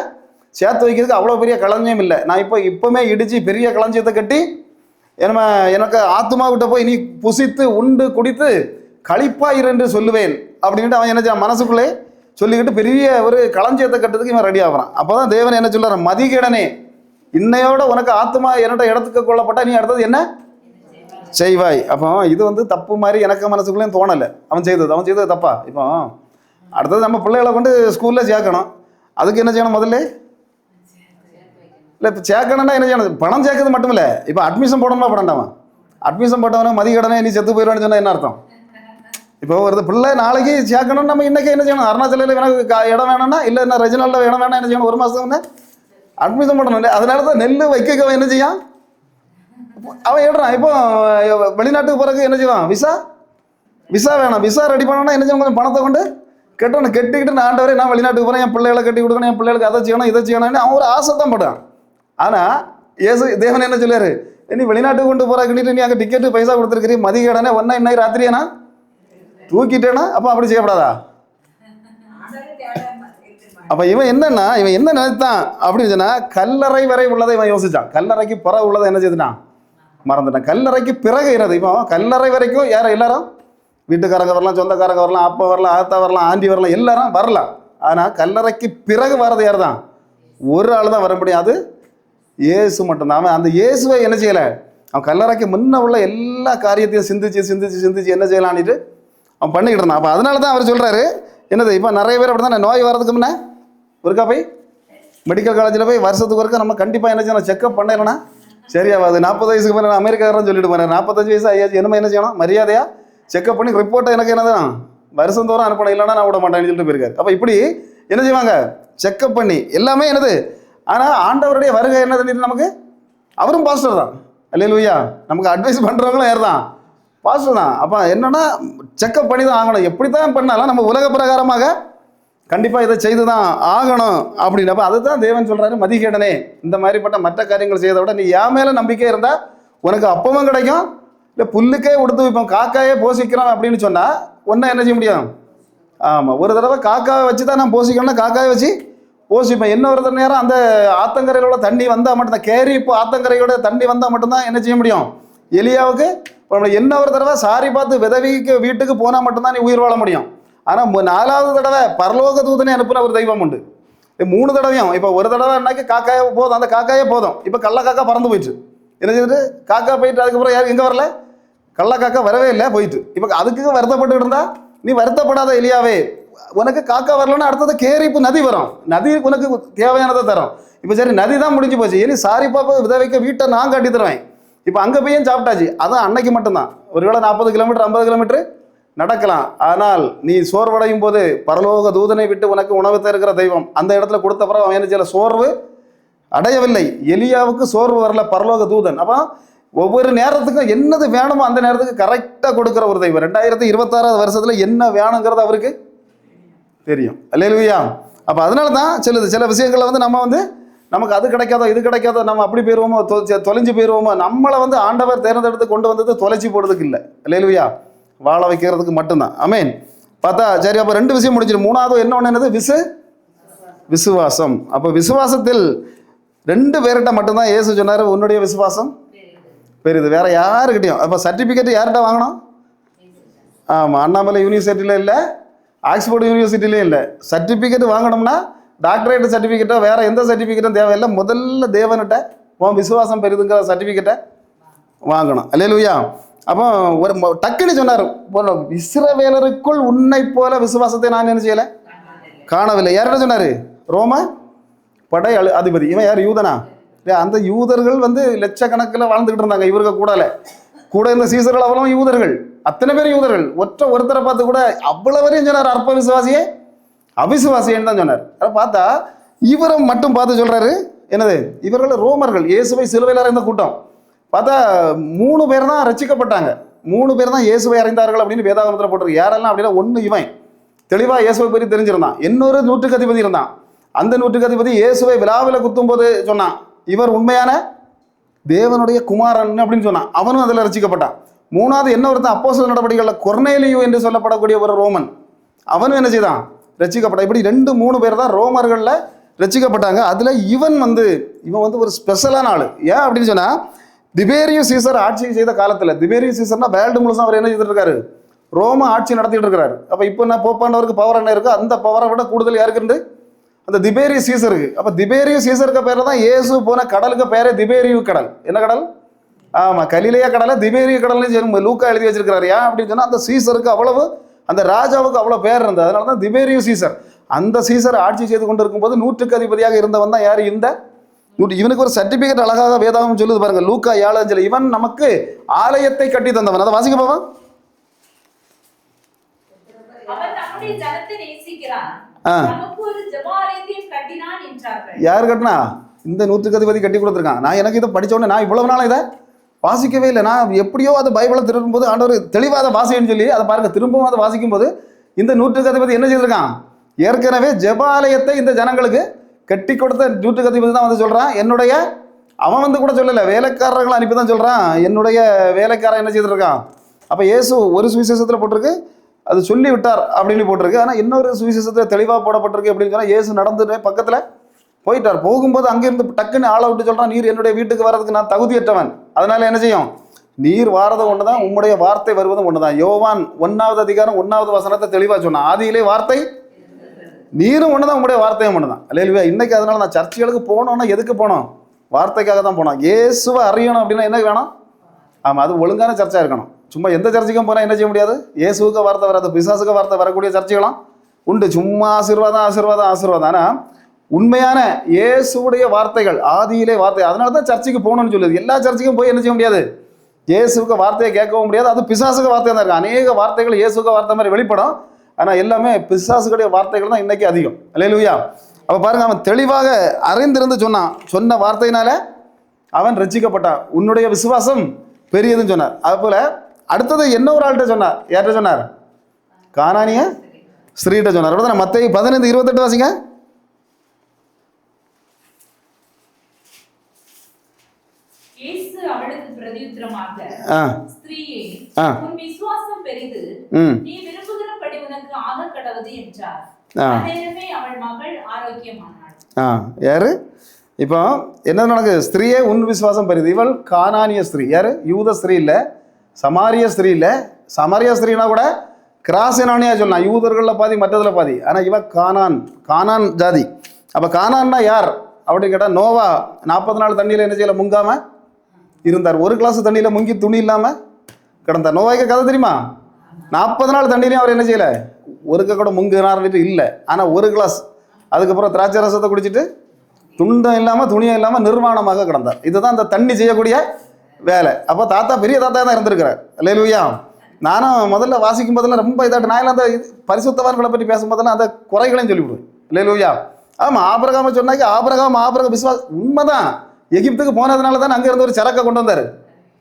சேர்த்து வைக்கிறதுக்கு அவ்வளோ பெரிய களஞ்சியம் இல்லை, நான் இப்போமே இடித்து பெரிய களஞ்சியத்தை கட்டி எனக்கு ஆத்மாவிட்ட போய் நீ புசித்து உண்டு குடித்து களிப்பாயிரு என்று சொல்லுவேன் அப்படின்ட்டு அவன் என்ன செய்ய மனசுக்குள்ளே சொல்லிக்கிட்டு பெரிய ஒரு களஞ்சியத்தை கட்டுறதுக்கு இவன் ரெடி ஆகிறான். அப்போ தான் தேவன் என்ன சொல்றார், மதிகேடனே இன்னையோட உனக்கு ஆத்மா என்னட்ட இடத்துக்கு கொள்ளப்பட்டா நீ அடுத்தது என்ன செய்வாய். அப்போ இது வந்து தப்பு மாதிரி எனக்கு மனசுக்குள்ளேயும் தோணலை. அவன் செய்தது தப்பா? இப்போ அடுத்தது நம்ம பிள்ளைகளை கொண்டு ஸ்கூலில் சேர்க்கணும். அதுக்கு என்ன செய்யணும்? முதல்ல இல்லை இப்போ சேர்க்கணும்னா என்ன செய்யணும்? பணம் சேர்க்கறது மட்டும் இல்லை, இப்போ அட்மிஷன் போடணுமா படண்டாமா? அட்மிஷன் போட்டவன மதிகடனே நீ செத்து போயிடுவான்னு சொன்னால் என்ன அர்த்தம்? இப்போ ஒரு பிள்ளை நாளைக்கு சேர்க்கணும், நம்ம இன்றைக்கி என்ன செய்யணும்? அருணாச்சலில் எனக்கு இடம் வேணும்னா, இல்லை என்ன ரெஜினலில் இடம் வேணா என்ன செய்யணும்? 1 மாதம் வந்து அட்மிஷன் பண்ணணும் இல்லை. அதனால தான் நெல் வைக்க என்ன செய்யான் அவன் ஏடுறான். இப்போ வெளிநாட்டுக்கு போகிறதுக்கு என்ன செய்வான்? விசா வேணும். விசா ரெடி பண்ணணும்னா என்ன செய்யணும்? கொஞ்சம் பணத்தை கொண்டு கட்டிக்கிட்டு நான் ஆண்டவரே நான் வெளிநாட்டுக்கு போகிறேன், என் பிள்ளைகளை கட்டி கொடுக்கணும், என் பிள்ளைகளுக்கு அதை செய்யணும் இதை செய்யணும்னு அவன் ஒரு ஆசை தான் படுறான். ஆனால் தேவன் என்ன சொல்லுவார், நீ வெளிநாட்டுக்கு கொண்டு போகிறாக்கிட்டு நீ அங்கே டிக்கெட்டு பைசா கொடுத்துருக்கிறீ, மதிகடனே ஒன்றா இன்னைக்கு ராத்திரியானா தூக்கிட்டேனா? அப்போ அப்படி செய்யப்படாதா? அப்போ இவன் என்ன நினைத்தான் அப்படின்னு சொன்னால், கல்லறை வரை உள்ளதை இவன் யோசிச்சான். கல்லறைக்கு பிறகு உள்ளதை என்ன செய்துட்டான்? மறந்துட்டான். கல்லறைக்கு பிறகு என்னது? இப்போ கல்லறை வரைக்கும் யாரும் எல்லாரும் வீட்டுக்காரங்க வரலாம், சொந்தக்காரங்க வரலாம், அப்பா வரலாம், ஆத்தா வரலாம், ஆண்டி வரலாம், எல்லாரும் வரலாம். ஆனால் கல்லறைக்கு பிறகு வர்றது யார் தான்? ஒரு ஆள் தான் வர முடியும், அது இயேசு மட்டும்தான். அவன் அந்த இயேசுவை என்ன செய்யலை? அவன் கல்லறைக்கு முன்ன உள்ள எல்லா காரியத்தையும் சிந்திச்சு என்ன செய்யலான்ட்டு அவன் பண்ணிக்கிட்டு இருந்தான். அப்போ அதனால தான் அவர் சொல்கிறாரு என்னது, இப்போ நிறைய பேர் அப்படி தான் நோய் வர்றதுக்கு முன்னே ஒருக்கா போய் மெடிக்கல் காலேஜில் போய் வருஷத்துக்கு ஒருக்கா நம்ம கண்டிப்பாக என்ன செய்யணும், செக்அப் பண்ணலைன்னா சரியாகாது. 40 வயசுக்கு மேலே அமெரிக்காரன் சொல்லிட்டு போனேன், 45 வயசு ஐயாச்சு என்ன செய்யணும், மரியாதையாக செக்அப் பண்ணி ரிப்போர்ட்டை எனக்கு என்னதான் வருஷம் தோறும் அனுப்பணும், இல்லைன்னா நான் விட மாட்டேன்னு சொல்லிட்டு போயிருக்காரு. அப்போ இப்படி என்ன செய்வாங்க, செக்அப் பண்ணி எல்லாமே என்னது. ஆனால் ஆண்டவருடைய வருகை என்ன தெரியுது நமக்கு, அவரும் பாஸ்டர் தான். அல்லேலூயா. நமக்கு அட்வைஸ் பண்ணுறவங்களும் யார் தான், பாஸ்டர் தான். அப்போ என்னன்னா செக்அப் பண்ணி தான் ஆகணும். எப்படி தான் பண்ணாலும் நம்ம உலக பிரகாரமாக கண்டிப்பாக இதை செய்து தான் ஆகணும் அப்படின்னு. அப்போ அதை தான் தேவன் சொல்கிறாரு, மதிகேடனே இந்த மாதிரிப்பட்ட மற்ற காரியங்கள் செய்யறதை விட நீ என் மேலே நம்பிக்கை இருந்தால் உனக்கு அப்பமும் கிடைக்கும், இல்லை புல்லுக்கே கொடுத்து வைப்போம், காக்காயே போஷிக்கிறோம் அப்படின்னு சொன்னால் ஒன்றை என்ன செய்ய முடியும். ஆமாம், ஒரு தடவை காக்காவை வச்சு தான் நான் போஷிக்கணும்னா காக்காயை வச்சு போஷிப்பேன். இன்னொரு நேரம் அந்த ஆத்தங்கரையில் உள்ள தண்ணி வந்தால் மட்டும்தான், கேரி இப்போ ஆத்தங்கரையோட தண்ணி வந்தால் மட்டும்தான் என்ன செய்ய முடியும் எலியாவுக்கு. என்ன ஒரு தடவை சாரி பார்த்து விதவிக்கு வீட்டுக்கு போனால் மட்டும்தான் நீ உயிர் வாழ முடியும். ஆனால் 4வது தடவை பரலோக தூதனை அனுப்புன ஒரு தெய்வம் உண்டு. 3 தடவையும், இப்போ ஒரு தடவை என்னாக்கி காக்காயே போதும், அந்த காக்காயே போதும். இப்போ கள்ள காக்கா பறந்து போயிட்டு என்ன செய்யுது, காக்கா போயிட்டு அதுக்கப்புறம் யாரும் எங்கே வரல, கள்ள காக்கா வரவே இல்லை போயிட்டு. இப்போ அதுக்கு வருத்தப்பட்டு இருந்தா நீ வருத்தப்படாத எலியாவே, உனக்கு காக்கா வரலன்னா அடுத்தது கேரிப்பு நதி வரும், நதி உனக்கு தேவையானதை தரும். இப்போ சரி நதி தான் முடிஞ்சு போச்சு, இனி சாரி பாப்பா விதவைக்க வீட்டை நான் கட்டி தருவேன். இப்போ அங்கே போய் சாப்பிட்டாச்சு, அதான் அன்னைக்கு மட்டும்தான். ஒருவேளை 40 கிலோமீட்டர் 50 கிலோமீட்டர் நடக்கலாம். ஆனால் நீ சோர்வடையும் போது பரலோக தூதனை விட்டு உனக்கு உணவு தருகிற தெய்வம் அந்த இடத்துல கொடுத்த பிறகு அவன் என்ன செய்யல, சோர்வு அடையவில்லை. எலியாவுக்கு சோர்வு வரல, பரலோக தூதன். அப்போ ஒவ்வொரு நேரத்துக்கும் என்னது வேணுமோ அந்த நேரத்துக்கு கரெக்டாக கொடுக்குற ஒரு தெய்வம். 2026 வருஷத்தில் என்ன வேணுங்கிறது அவருக்கு தெரியும். அல்லேலூயா. அப்போ அதனால தான் சில விஷயங்களில் வந்து நம்ம வந்து நமக்கு அது கிடைக்காதோ இது கிடைக்காதோ நம்ம அப்படி போயிடுவோமோ, தொலைஞ்சு போயிடுவோமோ. நம்மளை வந்து ஆண்டவர் தேர்ந்தெடுத்து கொண்டு வந்தது தொலைச்சி போடுறதுக்கு இல்லை, அல்லேலூயா, வாழ வைக்கிறதுக்கு மட்டும்தான். ஆமென். பார்த்தா சரி, அப்போ 2 விஷயம் முடிஞ்சிடும். 3வது என்ன ஒன்று, என்னது, விசுவாசம். அப்போ விசுவாசத்தில் 2 பேர்கிட்ட மட்டும்தான் இயேசு சொன்னார், உன்னுடைய விசுவாசம் பெரிது. வேற யாருக்கிட்டையும். அப்போ சர்டிஃபிகேட் யார்கிட்ட வாங்கணும்? ஆமாம், அண்ணாமலை யூனிவர்சிட்டியில் இல்லை, ஆக்ஸ்போர்ட் யூனிவர்சிட்டிலையும் இல்லை. சர்டிஃபிகேட் வாங்கணும்னா டாக்டரேட் சர்டிஃபிகேட்டோ வேற எந்த சர்டிஃபிகேட்டும் தேவையில்லை. முதல்ல தேவன்கிட்ட உன் விசுவாசம் பெரிதுங்கிற சர்டிஃபிகேட்டை வாங்கணும். அல்லேலூயா. அப்போ ஒரு டக்குன்னு சொன்னார், இஸ்ரவேலருக்குள் உன்னை போல விசுவாசத்தை நான் என்ன செய்யலை, காணவில்லை. யார்கிட்ட சொன்னார்? ரோம படை அதிபதி. இவன் யார்? யூதனா? அந்த யூதர்கள் வந்து லட்சக்கணக்கில் வாழ்ந்துக்கிட்டு இருந்தாங்க. இவருக்கு கூட இந்த சீசர்கள் அவ்வளோ யூதர்கள், அத்தனை பேர் யூதர்கள். ஒருத்தரை பார்த்து கூட அவ்வளோ வரையும் சொன்னார் அற்ப விசுவாசியே அவிசுவாசியன்னு தான் சொன்னார். அதை பார்த்தா இவரை மட்டும் பார்த்து சொல்கிறாரு என்னது, இவர்கள் ரோமர்கள், இயேசுவை சிலுவையில் அறைந்த கூட்டம். பார்த்தா 3 பேர் தான் ரட்சிக்கப்பட்டாங்க, 3 பேர் தான் இயேசுவை அறிந்தார்கள் அப்படின்னு வேதாகமத்தில் போட்டிருக்கு. யாரெல்லாம் அப்படின்னா, 1 இவன் தெளிவாக இயேசுவை பற்றி தெரிஞ்சிருந்தான். இன்னொரு 100க்கு அதிபதி இருந்தான். அந்த 100க்கு அதிபதி இயேசுவை விழாவில் குத்தும் போது சொன்னான், இவர் உண்மையான தேவனுடைய குமாரன் அப்படின்னு சொன்னான். அவனும் அதில் ரட்சிக்கப்பட்டான். 3வது என்ன ஒருத்தன், அப்போஸ்தலர் நடவடிக்கைகளில் கொர்நேலியு என்று சொல்லப்படக்கூடிய ஒரு ரோமன், அவனும் என்ன செய்தான், ரட்சிக்கப்பட்டான். இப்படி 2-3 பேர் தான் ரோமர்களில் ரட்சிக்கப்பட்டாங்க. அதில் இவன் வந்து ஒரு ஸ்பெஷலான ஆள். ஏன் அப்படின்னு சொன்னால், திபேரியஸ் சீசர் ஆட்சி செய்த காலத்தில், திபேரியஸ் சீசர்னா வேர்ல்டு முழுசும் அவர் என்ன செய்துட்டு இருக்காரு, ரோம ஆட்சி நடத்திட்டு இருக்கிறாரு. அப்போ இப்போ நான் போப்பாண்டவருக்கு பவர் என்ன இருக்கோ அந்த பவரை விட கூடுதல் யாருக்கு இருந்து, அந்த திபேரியஸ் சீசருக்கு. அப்போ திபேரியஸ் சீசருக்கு பேர் தான் இயேசு போன கடலுக்கு பேரே திபேரியு கடல். என்ன கடல்? ஆமாம், கலிலேயா கடலை திபேரிய கடல்னு லூக்கா எழுதி வச்சிருக்கிறாரு. ஏன் அப்படின்னு சொன்னால், அந்த சீசருக்கு அவ்வளவு, அந்த ராஜாவுக்கு அவ்வளோ பேர் இருந்தது. அதனால தான் திபேரியு சீசர். அந்த சீசர் ஆட்சி செய்து கொண்டு இருக்கும்போது 100க்கு அதிபதியாக இருந்தவன் தான் யார், இந்த இவனுக்கு ஒரு சர்டிபிகேட் அழகாக வேதாகம் சொல்லுது பாருங்க, லூக்கா 7:5. இவன் நமக்கு ஆலயத்தை கட்டி தந்தவன். அதை வாசிக்க போவான். யார் கட்டினா? இந்த 100க்கு அதிபதி கட்டி கொடுத்துருக்கான். நான் எனக்கு இதை படிச்ச உடனே நான் இவ்வளவு நாள் இதை வாசிக்கவே இல்லை. நான் எப்படியோ அது பைபிளை திருடும் போது ஆண்டவர் தெளிவாத வாசின்னு சொல்லி அதை பாருங்க, திரும்பவும் அதை வாசிக்கும் போது இந்த 100க்கு அதிபதி என்ன செய்திருக்கான், ஏற்கனவே ஜெபாலயத்தை இந்த ஜனங்களுக்கு கட்டி கொடுத்த 100க்கு அதிபதி தான் வந்து சொல்றான், என்னுடைய, அவன் வந்து கூட சொல்லலை, வேலைக்காரர்களை அனுப்பி தான் சொல்றான், என்னுடைய வேலைக்காரன் என்ன செய்திருக்கான். அப்போ இயேசு ஒரு சுவிசேஷத்தில் போட்டிருக்கு, அது சொல்லி விட்டார் அப்படின்னு போட்டிருக்கு. ஆனால் இன்னொரு சுவிசேஷத்தில் தெளிவாக போடப்பட்டிருக்கு அப்படின்னு சொன்னால், இயேசு நடந்து பக்கத்தில் போயிட்டார். போகும்போது அங்கேருந்து டக்குன்னு ஆளை விட்டு சொல்கிறான், நீர் என்னுடைய வீட்டுக்கு வர்றதுக்கு நான் தகுதியற்றவன், அதனால என்ன செய்யும், நீர் வாரது ஒன்று தான், உம்முடைய வார்த்தை வருவதும் ஒன்று தான். யோவான் 1வது அதிகாரம் 1வது வசனத்தை தெளிவாக சொன்னான், ஆதியிலே வார்த்தை, நீரும் ஒன்று தான், உங்களுடைய வார்த்தையும் ஒன்று தான். அல்லேலூயா. இன்னைக்கு அதனால நான் சர்ச்சுகளுக்கு போனோம்னா எதுக்கு போனோம், வார்த்தைக்காக தான் போனோம். இயேசுவை அறியணும் அப்படின்னா என்ன வேணும், ஆமாம், அது ஒழுங்கான சர்ச்சாக இருக்கணும். சும்மா எந்த சர்ச்சைக்கும் போனால் என்ன செய்ய முடியாது, இயேசுவுக்கு வார்த்தை வராது, பிசாசுக்கு வார்த்தை வரக்கூடிய சர்ச்சைகளும் உண்டு. சும்மா ஆசீர்வாதம் ஆசீர்வாதம் ஆசீர்வாதம். ஆனால் உண்மையான இயேசுடைய வார்த்தைகள், ஆதியிலே வார்த்தை, அதனால தான் சர்ச்சைக்கு போகணும்னு சொல்லுது. எல்லா சர்ச்சைக்கும் போய் என்ன செய்ய முடியாது, இயேசுக்கு வார்த்தையை கேட்கவும் முடியாது. அது பிசாசுக்கு வார்த்தை தான் இருக்குது. அநேக வார்த்தைகள் இயேசுக்கு வார்த்தை மாதிரி வெளிப்படும், ஆனால் எல்லாமே பிசாசுகளுடைய வார்த்தைகள் தான் இன்னைக்கு அதிகம். அல்லேலூயா. அப்போ பாருங்க, அவன் தெளிவாக அறிந்திருந்து சொன்னான். சொன்ன வார்த்தையினால அவன் ரட்சிக்கப்பட்டான். உன்னுடைய விசுவாசம் பெரியதுன்னு சொன்னார். அதுபோல அடுத்தது என்ன ஒரு ஆள்கிட்ட சொன்னார். யார்கிட்ட சொன்னார்? கானானிய ஸ்திரீகிட்ட சொன்னார். அப்படிதான் மத்தேயு 15:28 வாசிங்க. இயேசு அவளுக்கு பிரதியுத்தரமாக, ஸ்திரீயே, உன் விசுவாசம் பெரிது, நீ விரும்புகிறபடி உனக்கு ஆகக் கடவது என்றார். அதேமே அவள் மகள் ஆரோக்கியமானாள். யாரு இப்போ என்ன நடக்குது? ஸ்திரீயே, உன் விசுவாசம் பெரிது. இவள் கானானிய ஸ்திரீ. யாரு? யூத ஸ்திரீ இல்லை, சமாரிய ஸ்திரீ இல்லை. சமாரிய ஸ்திரீனா கூட கிராஸ் என்னவனையா சொல்லலாம், யூதர்களில் பாதி மற்றதில் பாதி. ஆனால் இவ கானான் ஜாதி. அப்போ கானான்னா யார் அப்படின்னு கேட்டால், நோவா 40 நாள் தண்ணியில் என்ன செய்யலை, முங்காமல் இருந்தார். ஒரு கிளாஸ் தண்ணியில் முங்கி துணி இல்லாமல் கிடந்தார். நோவாய்க்கு கதை தெரியுமா? 40 நாள் தண்ணியிலையும் அவர் என்ன செய்யலை, ஒருக்க கூட முங்குனார்ன்ட்டு இல்லை. ஆனால் ஒரு கிளாஸ், அதுக்கப்புறம் திராட்சை ரசத்தை குடிச்சிட்டு துண்டம் இல்லாமல் துணியும் இல்லாமல் நிர்வாணமாக கிடந்தார். இதுதான் அந்த தண்ணி செய்யக்கூடிய வேலை. அப்போ தாத்தா பெரிய தாத்தா தான் இருந்திருக்கிறார். அல்லேலூயா. நானும் முதல்ல வாசிக்கும் போதெல்லாம் ரொம்ப இதாட்டு நான் அந்த பரிசுத்தவான்களை பற்றி பேசும்போதெல்லாம் அந்த குறைகளையும் சொல்லிவிடுவேன். அல்லேலூயா. ஆமாம், ஆபிரகாமை சொன்னாக்கி ஆபிரகாம் விசுவாசம் உண்மைதான். எகிப்துக்கு போனதுனால தான் அங்கே இருந்து ஒரு சரக்கை கொண்டு வந்தார்.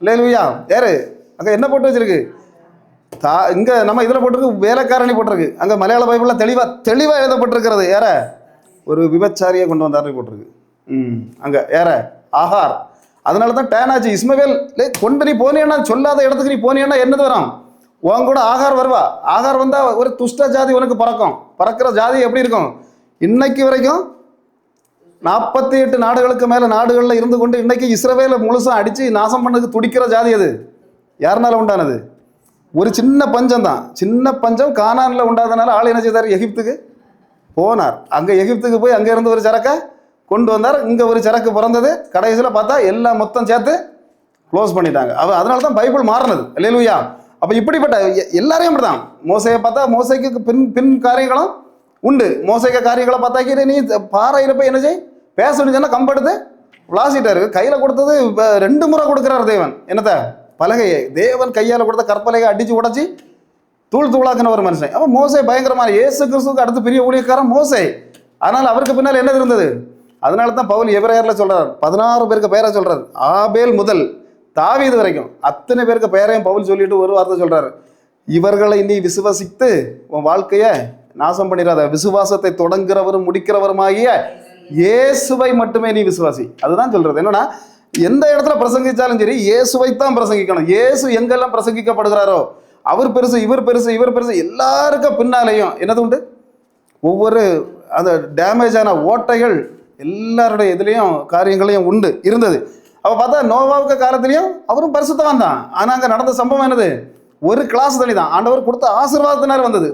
அல்லேலூயா. யாரு அங்கே என்ன போட்டு வச்சிருக்கு? இங்கே நம்ம இதில் போட்டிருக்கு, வேலைக்காரணி போட்டிருக்கு. அங்கே மலையாள பைபிளில் தெளிவாக எழுதப்பட்டிருக்கிறது. யார? ஒரு விபச்சாரியை கொண்டு வந்தாரு போட்டிருக்கு. அங்கே யார? ஆகார். அதனால தான் டேனாச்சு இஸ்மவேல் கொண்டு நீ போனியன்னா, சொல்லாத இடத்துக்கு நீ போனியன்னா என்னது வரும்? உன் கூட ஆகார் வருவா. ஆகார் வந்தால் ஒரு துஷ்ட ஜாதி உனக்கு பறக்கிற ஜாதி எப்படி இருக்கும்? இன்னைக்கு வரைக்கும் 48 நாடுகளுக்கு மேலே நாடுகளில் இருந்து கொண்டு இன்னைக்கு இஸ்ரவேலை முழுசாக அடித்து நாசம் பண்ணதுக்கு துடிக்கிற ஜாதி அது யாருனால உண்டானது? ஒரு சின்ன பஞ்சம் தான். சின்ன பஞ்சம் கானானில் உண்டாதனால ஆள் என்ன செய்தார்? எகிப்துக்கு போனார். அங்கே எகிப்துக்கு போய் அங்கே இருந்து ஒரு சரக்கை கொண்டு வந்தார். இங்கே ஒரு சரக்கு பிறந்தது. கடைசியில் பார்த்தா எல்லாம் மொத்தம் சேர்த்து க்ளோஸ் பண்ணிட்டாங்க. அதனால தான் பைபிள் மாறினது. அல்லேலூயா. அப்போ இப்படிப்பட்ட எல்லாரையும் அப்படி தான். மோசையை பார்த்தா மோசைக்கு பின் காரியங்களும் உண்டு. மோசைக்க காரியங்களை பார்த்தாக்கி நீ பாறையில் போய் என்ன செய் பேசணும்னு சொன்னால் கம்பெடுத்து விளாசிட்டாரு. கையில் கொடுத்தது 2 முறை கொடுக்குறார் தேவன். என்னத்த? பலகையை. தேவன் கையால் கொடுத்த கற்பலகை அடித்து உடச்சி தூளாக்குன ஒரு மனுஷன். அப்போ மோசை பயங்கரமான, இயேசு கிறிஸ்துவுக்கு அடுத்து பெரிய ஊழியக்காரன் மோசை. ஆனால் அவருக்கு பின்னால் என்ன இருந்தது? அதனால தான் பவுல் எபிரேயரில் சொல்கிறார், 16 பேருக்கு பெயரை சொல்கிறார். ஆபேல் முதல் தாவீது வரைக்கும் அத்தனை பேருக்கு பெயரையும் பவுல் சொல்லிட்டு ஒரு வார்த்தை சொல்கிறார், இவர்களை நீ விசுவாசித்து உன் வாழ்க்கையை நாசம் பண்ணிடாத, விசுவாசத்தை தொடங்குறவரும் முடிக்கிறவருமாகிய இயேசுவை மட்டுமே நீ விசுவாசி. அதுதான் சொல்கிறது. என்னன்னா, எந்த இடத்துல பிரசங்கிச்சாலும் சரி இயேசுவைத்தான் பிரசங்கிக்கணும். இயேசு எங்கெல்லாம் பிரசங்கிக்கப்படுகிறாரோ அவர் பெருசு, இவர் பெருசு, இவர் பெருசு, எல்லாருக்கும் பின்னாலேயும் என்னது உண்டு? ஒவ்வொரு அந்த டேமேஜான ஓட்டைகள் எல்லாருடைய இதுலேயும் காரியங்களையும் உண்டு இருந்தது. அப்போ பார்த்தா நோவாவுக்கு காலத்திலையும் அவரும் பரிசுத்தவான் தான். ஆனால் அங்கே நடந்த சம்பவம் என்னது? ஒரு கிளாஸ் தண்ணி தான். ஆண்டவர் கொடுத்த ஆசீர்வாதத்தினார் வந்தது.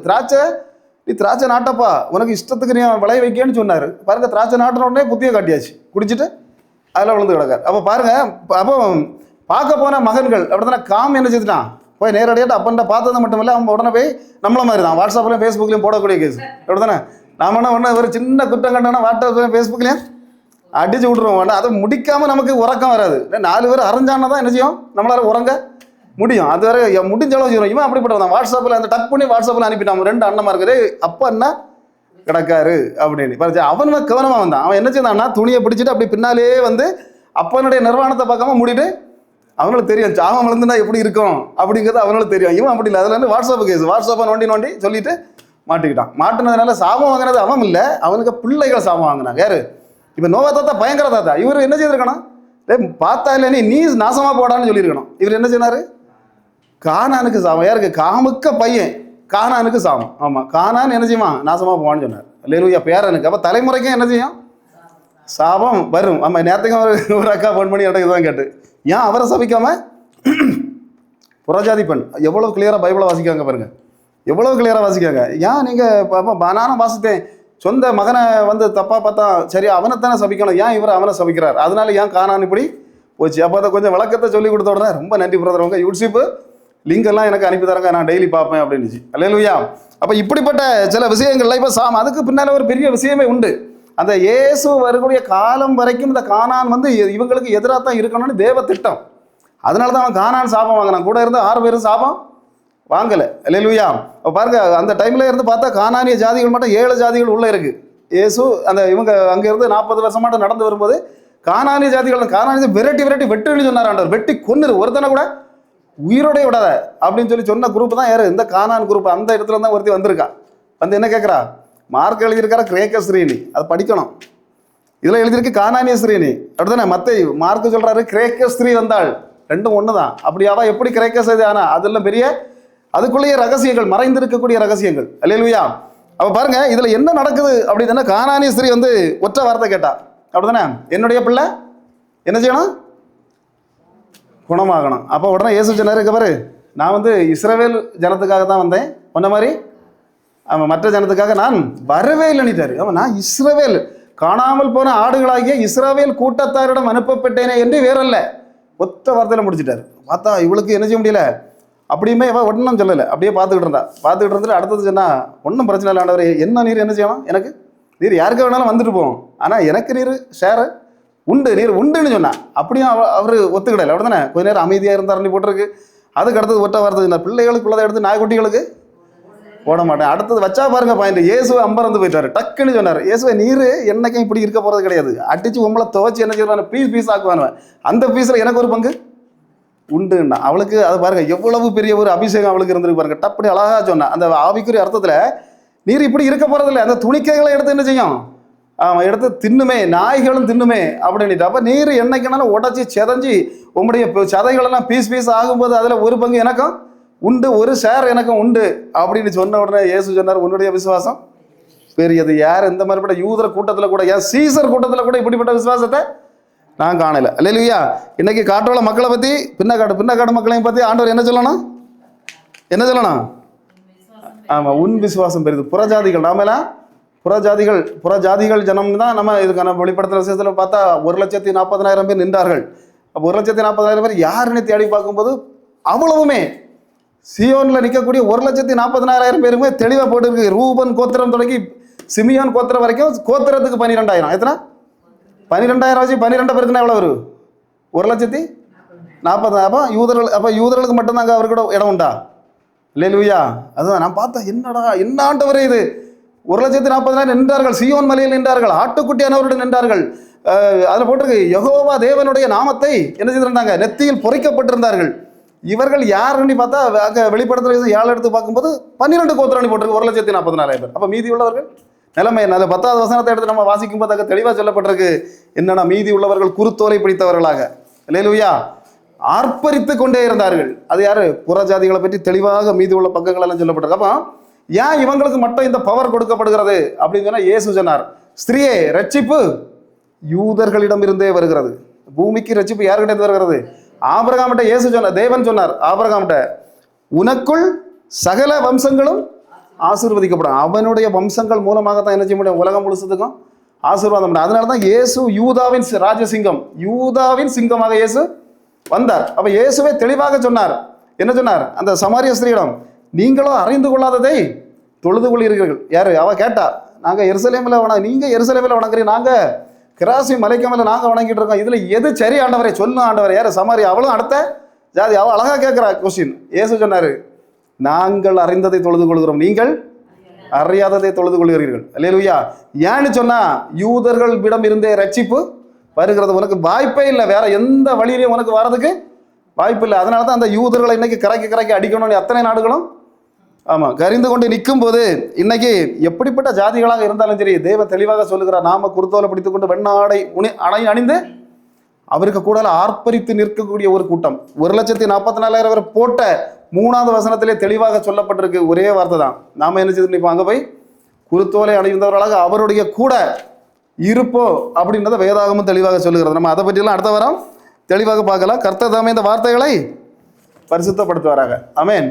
நீ திராட்சை நாட்டப்பா, உனக்கு இஷ்டத்துக்கு நீ விளைய வைக்கன்னு சொன்னார். பாருங்க, திராட்சை நாட்டின உடனே புத்திய காட்டியாச்சு, குடிச்சிட்டு அதில் விழுந்து கிடக்கார். அப்போ பாருங்க, அப்போ பார்க்க போன மகன்கள் அப்படித்தானே காம் என்ன செய்துட்டான்? போய் நேரடியாக அப்பன்ட்ட பார்த்தது மட்டும் இல்லை, அவன் உடனே போய் நம்மள மாதிரி தான் வாட்ஸ்அப்லையும் ஃபேஸ்புக்லையும் போடக்கூடிய கேஸ். அப்படி தானே? நாம என்ன ஒன்று ஒரு சின்ன குற்றம் கண்டோன்னா வாட்ஸ்அப்லையும் ஃபேஸ்புக்லையும் அடிச்சு விட்ருவோம். அதை முடிக்காமல் நமக்கு உறக்கம் வராது. 4 பேர் அரைஞ்சானா தான் என்ன செய்யும், நம்மளால உறங்க முடியும். அது வரை முடிஞ்சளவு செய்வோம். இவன் அப்படிப்பட்டவன் வாட்ஸ்அப்பில் அந்த டக் பண்ணி வாட்ஸ்அப்பில் அனுப்பிட்டான். 2 அண்ணமா இருக்குது, அப்போ என்ன கிடக்காரு அப்படின்னு பறிச்சு அவன் கவனமாக வந்தான். அவன் என்ன செய்தான்னா, துணியை பிடிச்சிட்டு அப்படி பின்னாலே வந்து அப்பனுடைய நிர்வாணத்தை பார்க்காம மூடிட்டு, அவங்களுக்கு தெரியும் சாமம் விழுந்துனா எப்படி இருக்கும் அப்படிங்கிறது அவங்களுக்கு தெரியும். இவன் அப்படி இல்லை. அதில் வந்து வாட்ஸ்அப் கேஸ், வாட்ஸ்அப்பை நோண்டி சொல்லிட்டு மாட்டிக்கிட்டான். மாட்டினதுனால சாபம் வாங்கினது அவன் இல்லை, அவனுக்கு பிள்ளைகள் சாபம் வாங்கினாங்க. யாரு? இப்போ நோவா தாத்தா பயங்கர தாத்தா. இவர் என்ன செய்திருக்கணும்? பார்த்தா இல்லை நீ நாசமாக போடான்னு சொல்லியிருக்கணும். இவர் என்ன செய்னாரு? கானானுக்கு சாபம். யாருக்கு? காமுக்க பையன் கானானுக்கு சாபம். ஆமாம், கானான் என்ன செய்யுமா? நாசமாக போவான்னு சொன்னார். அல்லேலூயா. பேரனுக்கு. அப்போ தலைமுறைக்கும் என்ன செய்யும்? சாபம் வரும். ஆமாம், நேரத்துக்கும் ஒரு அக்கா ஃபோன் பண்ணி எனக்கு தான் கேட்டு, ஏன் அவரை சபிக்காம புறஜாதி பெண் எவ்வளோ கிளியராக பைபிளை வாசிக்காங்க பாருங்க, எவ்வளோ கிளியராக வாசிக்காங்க. ஏன் நீங்கள் நானும் வாசித்தேன், சொந்த மகனை வந்து தப்பாக பார்த்தா சரி அவனைத்தானே சபிக்கணும், ஏன் இவர் அவனை சபிக்கிறார்? அதனால ஏன் கானான் இப்படி போச்சு. அப்போ அதை கொஞ்சம் விளக்கத்தை சொல்லி கொடுத்த உடனே ரொம்ப நன்றி பிரதர், உங்க யூடியூப் லிங்க் எல்லாம் எனக்கு அனுப்பி தரங்க, நான் டெய்லி பார்ப்பேன் அப்படின்னுச்சு. அல்லேலூயா. அப்போ இப்படிப்பட்ட சில விஷயங்கள்ல இப்போ அதுக்கு பின்னால் ஒரு பெரிய விஷயமே உண்டு. அந்த இயேசு வரக்கூடிய காலம் வரைக்கும் இந்த கானான் வந்து இவங்களுக்கு எதிராக தான் இருக்கணும்னு தேவ திட்டம். அதனால தான் அவன் கானான் சாபம் வாங்கினான். கூட இருந்து 6 பேரும் சாபம் வாங்கலை. அல்லேலூயா. பாருங்க, அந்த டைம்ல இருந்து பார்த்தா கானானிய ஜாதிகள் மட்டும் 7 ஜாதிகள் உள்ள இருக்கு. இயேசு அந்த இவங்க அங்கிருந்து 40 வருஷமாட்டம் நடந்து வரும்போது கானானிய ஜாதிகள் விரட்டி வெட்டுன்னு சொன்னார் ஆண்டவர். வெட்டி கொன்னுரு, ஒருத்தனை கூட உயிரோடைய விடாத அப்படின்னு சொன்ன குரூப் தான் யாரு? இந்த கானான் குரூப். அந்த இடத்துல தான் ஒருத்தி வந்திருக்கா. வந்து என்ன கேட்குறா? மார்க் எழுதியிருக்கிற கிரேக்க ஸ்ரீனி, அது படிக்கணும். இதில் எழுதியிருக்கு கானானிய ஸ்ரீனி, அப்படித்தானே? மார்க்கு சொல்றாரு கிரேக்க ஸ்திரீ வந்தாள், ரெண்டும் ஒன்று தான். அப்படியாவா எப்படி கிரேக்க செய்தி? ஆனால் அதெல்லாம் பெரிய அதுக்குள்ளேயே ரகசியங்கள், மறைந்திருக்கக்கூடிய ரகசியங்கள். அல்லேலூயா. அப்போ பாருங்க, இதுல என்ன நடக்குது அப்படின்னா, கானானிய ஸ்திரீ வந்து ஒற்ற வார்த்தை கேட்டா, அப்படித்தானே? என்னுடைய பிள்ளை என்ன செய்யணும்? குணமாகணும். அப்போ உடனே இயேசு சொன்னாரு, பாரு, நான் வந்து இஸ்ரவேல் ஜனத்துக்காக தான் வந்தேன், உன்ன மாதிரி அவன் மற்ற ஜனத்துக்காக நான் வரவே இல்லைன்னுட்டாரு. அவன் நான் இஸ்ரவேல் காணாமல் போன ஆடுகளாகிய இஸ்ரவேல் கூட்டத்தாரிடம் அனுப்பப்பட்டேனே என்று வேறல்ல, ஒத்த வார்த்தையில முடிச்சுட்டாரு. பார்த்தா இவளுக்கு என்ன செய்ய முடியல. அப்படியுமே இவன் ஒன்றும் சொல்லலை, அப்படியே பார்த்துக்கிட்டு இருந்துட்டு அடுத்தது சொன்னா, ஒன்றும் பிரச்சனை இல்லை ஆண்டவரே, என்ன நீர் என்ன செய்யணும்? எனக்கு நீர் யாருக்கு வேணாலும் வந்துட்டு போவோம், ஆனால் எனக்கு நீர் ஷேர் உண்டு, நீர் உண்டுன்னு சொன்னா. அப்படியும் அவர் ஒத்துக்கிடலை. அப்படி தானே? கொஞ்ச நேரம் அமைதியாக இருந்தாருன்னு போட்டிருக்கு. அதுக்கு அடுத்தது ஒற்ற வார்த்தை சொன்னார், பிள்ளைகளுக்குள்ளதை எடுத்து நாய்க்குட்டிகளுக்கு போட மாட்டேன். அடுத்தது வச்சா பாருங்க பாயிண்ட், இயேசுவை அம்பறந்து போயிட்டாரு. டக்குன்னு சொன்னார், இயேசுவை நீர் என்னைக்கும் இப்படி இருக்க போறது கிடையாது, அடிச்சு உங்களை துவச்சி என்ன செய்வான், பீஸ் ஆக்குவானுவேன், அந்த பீஸ்ல எனக்கு ஒரு பங்கு உண்டுன்னா. அவளுக்கு அது பாருங்க எவ்வளவு பெரிய ஒரு அபிஷேகம் அவளுக்கு இருந்திருக்கு பாருங்க. டப்படி அழகா சொன்னா, அந்த ஆவிக்குரிய அர்த்தத்துல நீர் இப்படி இருக்க போறதில்லை, அந்த துணிக்கைகளை எடுத்து என்ன செய்யும், எடுத்து தின்னுமே, நாய்களும் தின்னுமே அப்படின்ட்டு. அப்ப நீர் என்னைக்குனாலும் உடச்சி செதஞ்சி உங்களுடைய சதைகளெல்லாம் பீஸ் ஆகும்போது அதுல ஒரு பங்கு எனக்கும் உண்டு, ஒரு ஷேர் எனக்கும் உண்டு அப்படின்னு சொன்ன உடனே இயேசு சொன்னார், உன்னுடைய விசுவாசம் பெரியது. யார் இந்த மாதிரிப்பட்ட யூதர் கூட்டத்தில் கூட, ஏன் சீசர் கூட்டத்தில் கூட இப்படிப்பட்ட விசுவாசத்தை நான் காணல. அல்லேலூயா. இன்னைக்கு காட்டோல மக்களை பத்தி, பின்னக்காடு மக்களையும் பத்தி ஆண்டவர் என்ன சொல்லணும்? ஆமா, உன் விசுவாசம் பெரியது. புறஜாதிகள், நாமெல்லாம் புறஜாதிகள் ஜனம் தான். நம்ம இதுக்கான வெளிப்படுத்துற விஷயத்துல பார்த்தா 1,40,000 பேர் நின்றார்கள். அப்போ 1,40,000 பேர் யாருன்னு தேடி பார்க்கும்போது அவ்வளவுமே சியோன்ல நிற்கக்கூடிய 1,40,000 பேருமே தெளிவாக போட்டுருக்கு. ரூபன் கோத்திரம் தொடங்கி சிமியோன் கோத்திரம் வரைக்கும் கோத்திரத்துக்கு 12,000. எத்தனை? 12,000 வச்சு 12 பேருக்குன்னா எவ்வளோ வரும்? 1,40,000. அப்போ யூதர்களுக்கு மட்டும்தாங்க அவருக்கு இடம் உண்டா? அல்லேலூயா. அதுதான் நான் பார்த்தேன், என்ன ஆண்டவரே இது, 1,40,000 நின்றார்கள், சியோன் மலையில் நின்றார்கள், ஆட்டுக்குட்டியானவருடன் நின்றார்கள். அதில் போட்டிருக்கு, யெகோவா தேவனுடைய நாமத்தை என்ன செய்திருந்தாங்க, நெத்தியில் பொறிக்கப்பட்டிருந்தார்கள். இவர்கள் யாருன்னு பார்த்தா அங்கே வெளிப்படுத்துற 7 எடுத்து பார்க்கும்போது 12 கோத்திரம் போட்டிருக்கு, 1,40,000 பேர். அப்போ மீதி உள்ளவர்கள் நிலைமை என்ன? 10வது வசனத்தை எடுத்து நம்ம வாசிக்கும் போது அங்கே தெளிவாக சொல்லப்பட்டிருக்கு, என்னன்னா மீதி உள்ளவர்கள் குருத்தோலை பிடித்தவர்களாக அல்லேலூயா ஆர்ப்பரித்து கொண்டே இருந்தார்கள். அது யாரு? புறஜாதிகளை பற்றி தெளிவாக மீதி உள்ள பக்கங்கள் எல்லாம் சொல்லப்பட்டிருக்கு. அப்போ ஏன் இவங்களுக்கு மட்டும் இந்த பவர் கொடுக்கப்படுகிறது அப்படின்னு சொன்னா, இயேசு சொன்னார், ஸ்திரீயே ரட்சிப்பு யூதர்களிடம் இருந்தே வருகிறது. பூமிக்கு ரட்சிப்பு யாருக்கிட்ட வருகிறது? ஆபிரகாம்கிட்ட இயேசு சொன்னார், தேவன் சொன்னார் ஆபிரகாம்கிட்ட, உனக்குள் சகல வம்சங்களும் ஆசீர்வதிக்கப்படும். அவனுடைய வம்சங்கள் மூலமாகத்தான் என்ன செய்ய முடியும், உலகம் முழுசதுக்கும் ஆசீர்வாதம் முடியும். அதனால தான் இயேசு யூதாவின் ராஜசிங்கம், யூதாவின் சிங்கமாக இயேசு வந்தார். அப்ப இயேசுவே தெளிவாக சொன்னார், என்ன சொன்னார்? அந்த சமாரிய ஸ்திரீயிடம், நீங்களும் அறிந்து கொள்ளாததை தொழுது கொள்கிறீர்கள். யாரு? அவ கேட்டா, நாங்க எருசலேமில் நீங்க எருசலேமில் வணங்குறீங்க, நாங்க கிராசி மலைக்கு மேல நாங்க வணங்கிட்டு இருக்கோம், இதுல எது சரி ஆண்டவரை சொல்லும் ஆண்டவர்? யாரு? சமாரியா. அவளும் அடுத்த ஜாதி. அவ அழகா கேட்கிறா கொஸ்டின். இயேசு சொன்னாரு, நாங்கள் அறிந்ததை தொழுது கொள்கிறோம், நீங்கள் அறியாததை தொழுது கொள்கிறீர்கள். அல்லேலூயா. ஏன்னு சொன்னா, யூதர்களிடம் இருந்தே ரட்சிப்பு வருகிறது. உனக்கு வாய்ப்பே இல்லை, வேற எந்த வழியிலையும் உனக்கு வர்றதுக்கு வாய்ப்பு இல்லை. அதனால தான் அந்த யூதர்களை இன்னைக்கு கரைக்கு அடிக்கணும்னு அத்தனை நாடுகளும் கரிந்து கொண்டு நிற்கும் போது, இன்னைக்கு எப்படிப்பட்ட ஜாதிகளாக இருந்தாலும் சரி, தேவன் தெளிவாக சொல்லுகிறார், நாம குருத்தோலை பிடித்துக் கொண்டு வெண்ணாடை அணிந்து அவருக்கு கூட ஆர்ப்பரித்து நிற்கக்கூடிய ஒரு கூட்டம். 1,40,000 பேர் போட்ட 3வது வசனத்திலே தெளிவாக சொல்லப்பட்டிருக்கு ஒரே வார்த்தை தான். நாம என்ன செய்து நிற்போம்? அங்க போய் குருத்தோலை அணிந்தவர்களாக அவருடைய கூட இருப்போ அப்படின்றத வேதாகமும் தெளிவாக சொல்லுகிறது. நம்ம அதை பற்றியெல்லாம் அடுத்த வாரம் தெளிவாக பார்க்கலாம். கர்த்தர் தாமே இந்த வார்த்தைகளை பரிசுத்தப்படுத்துவாராக. ஆமென்.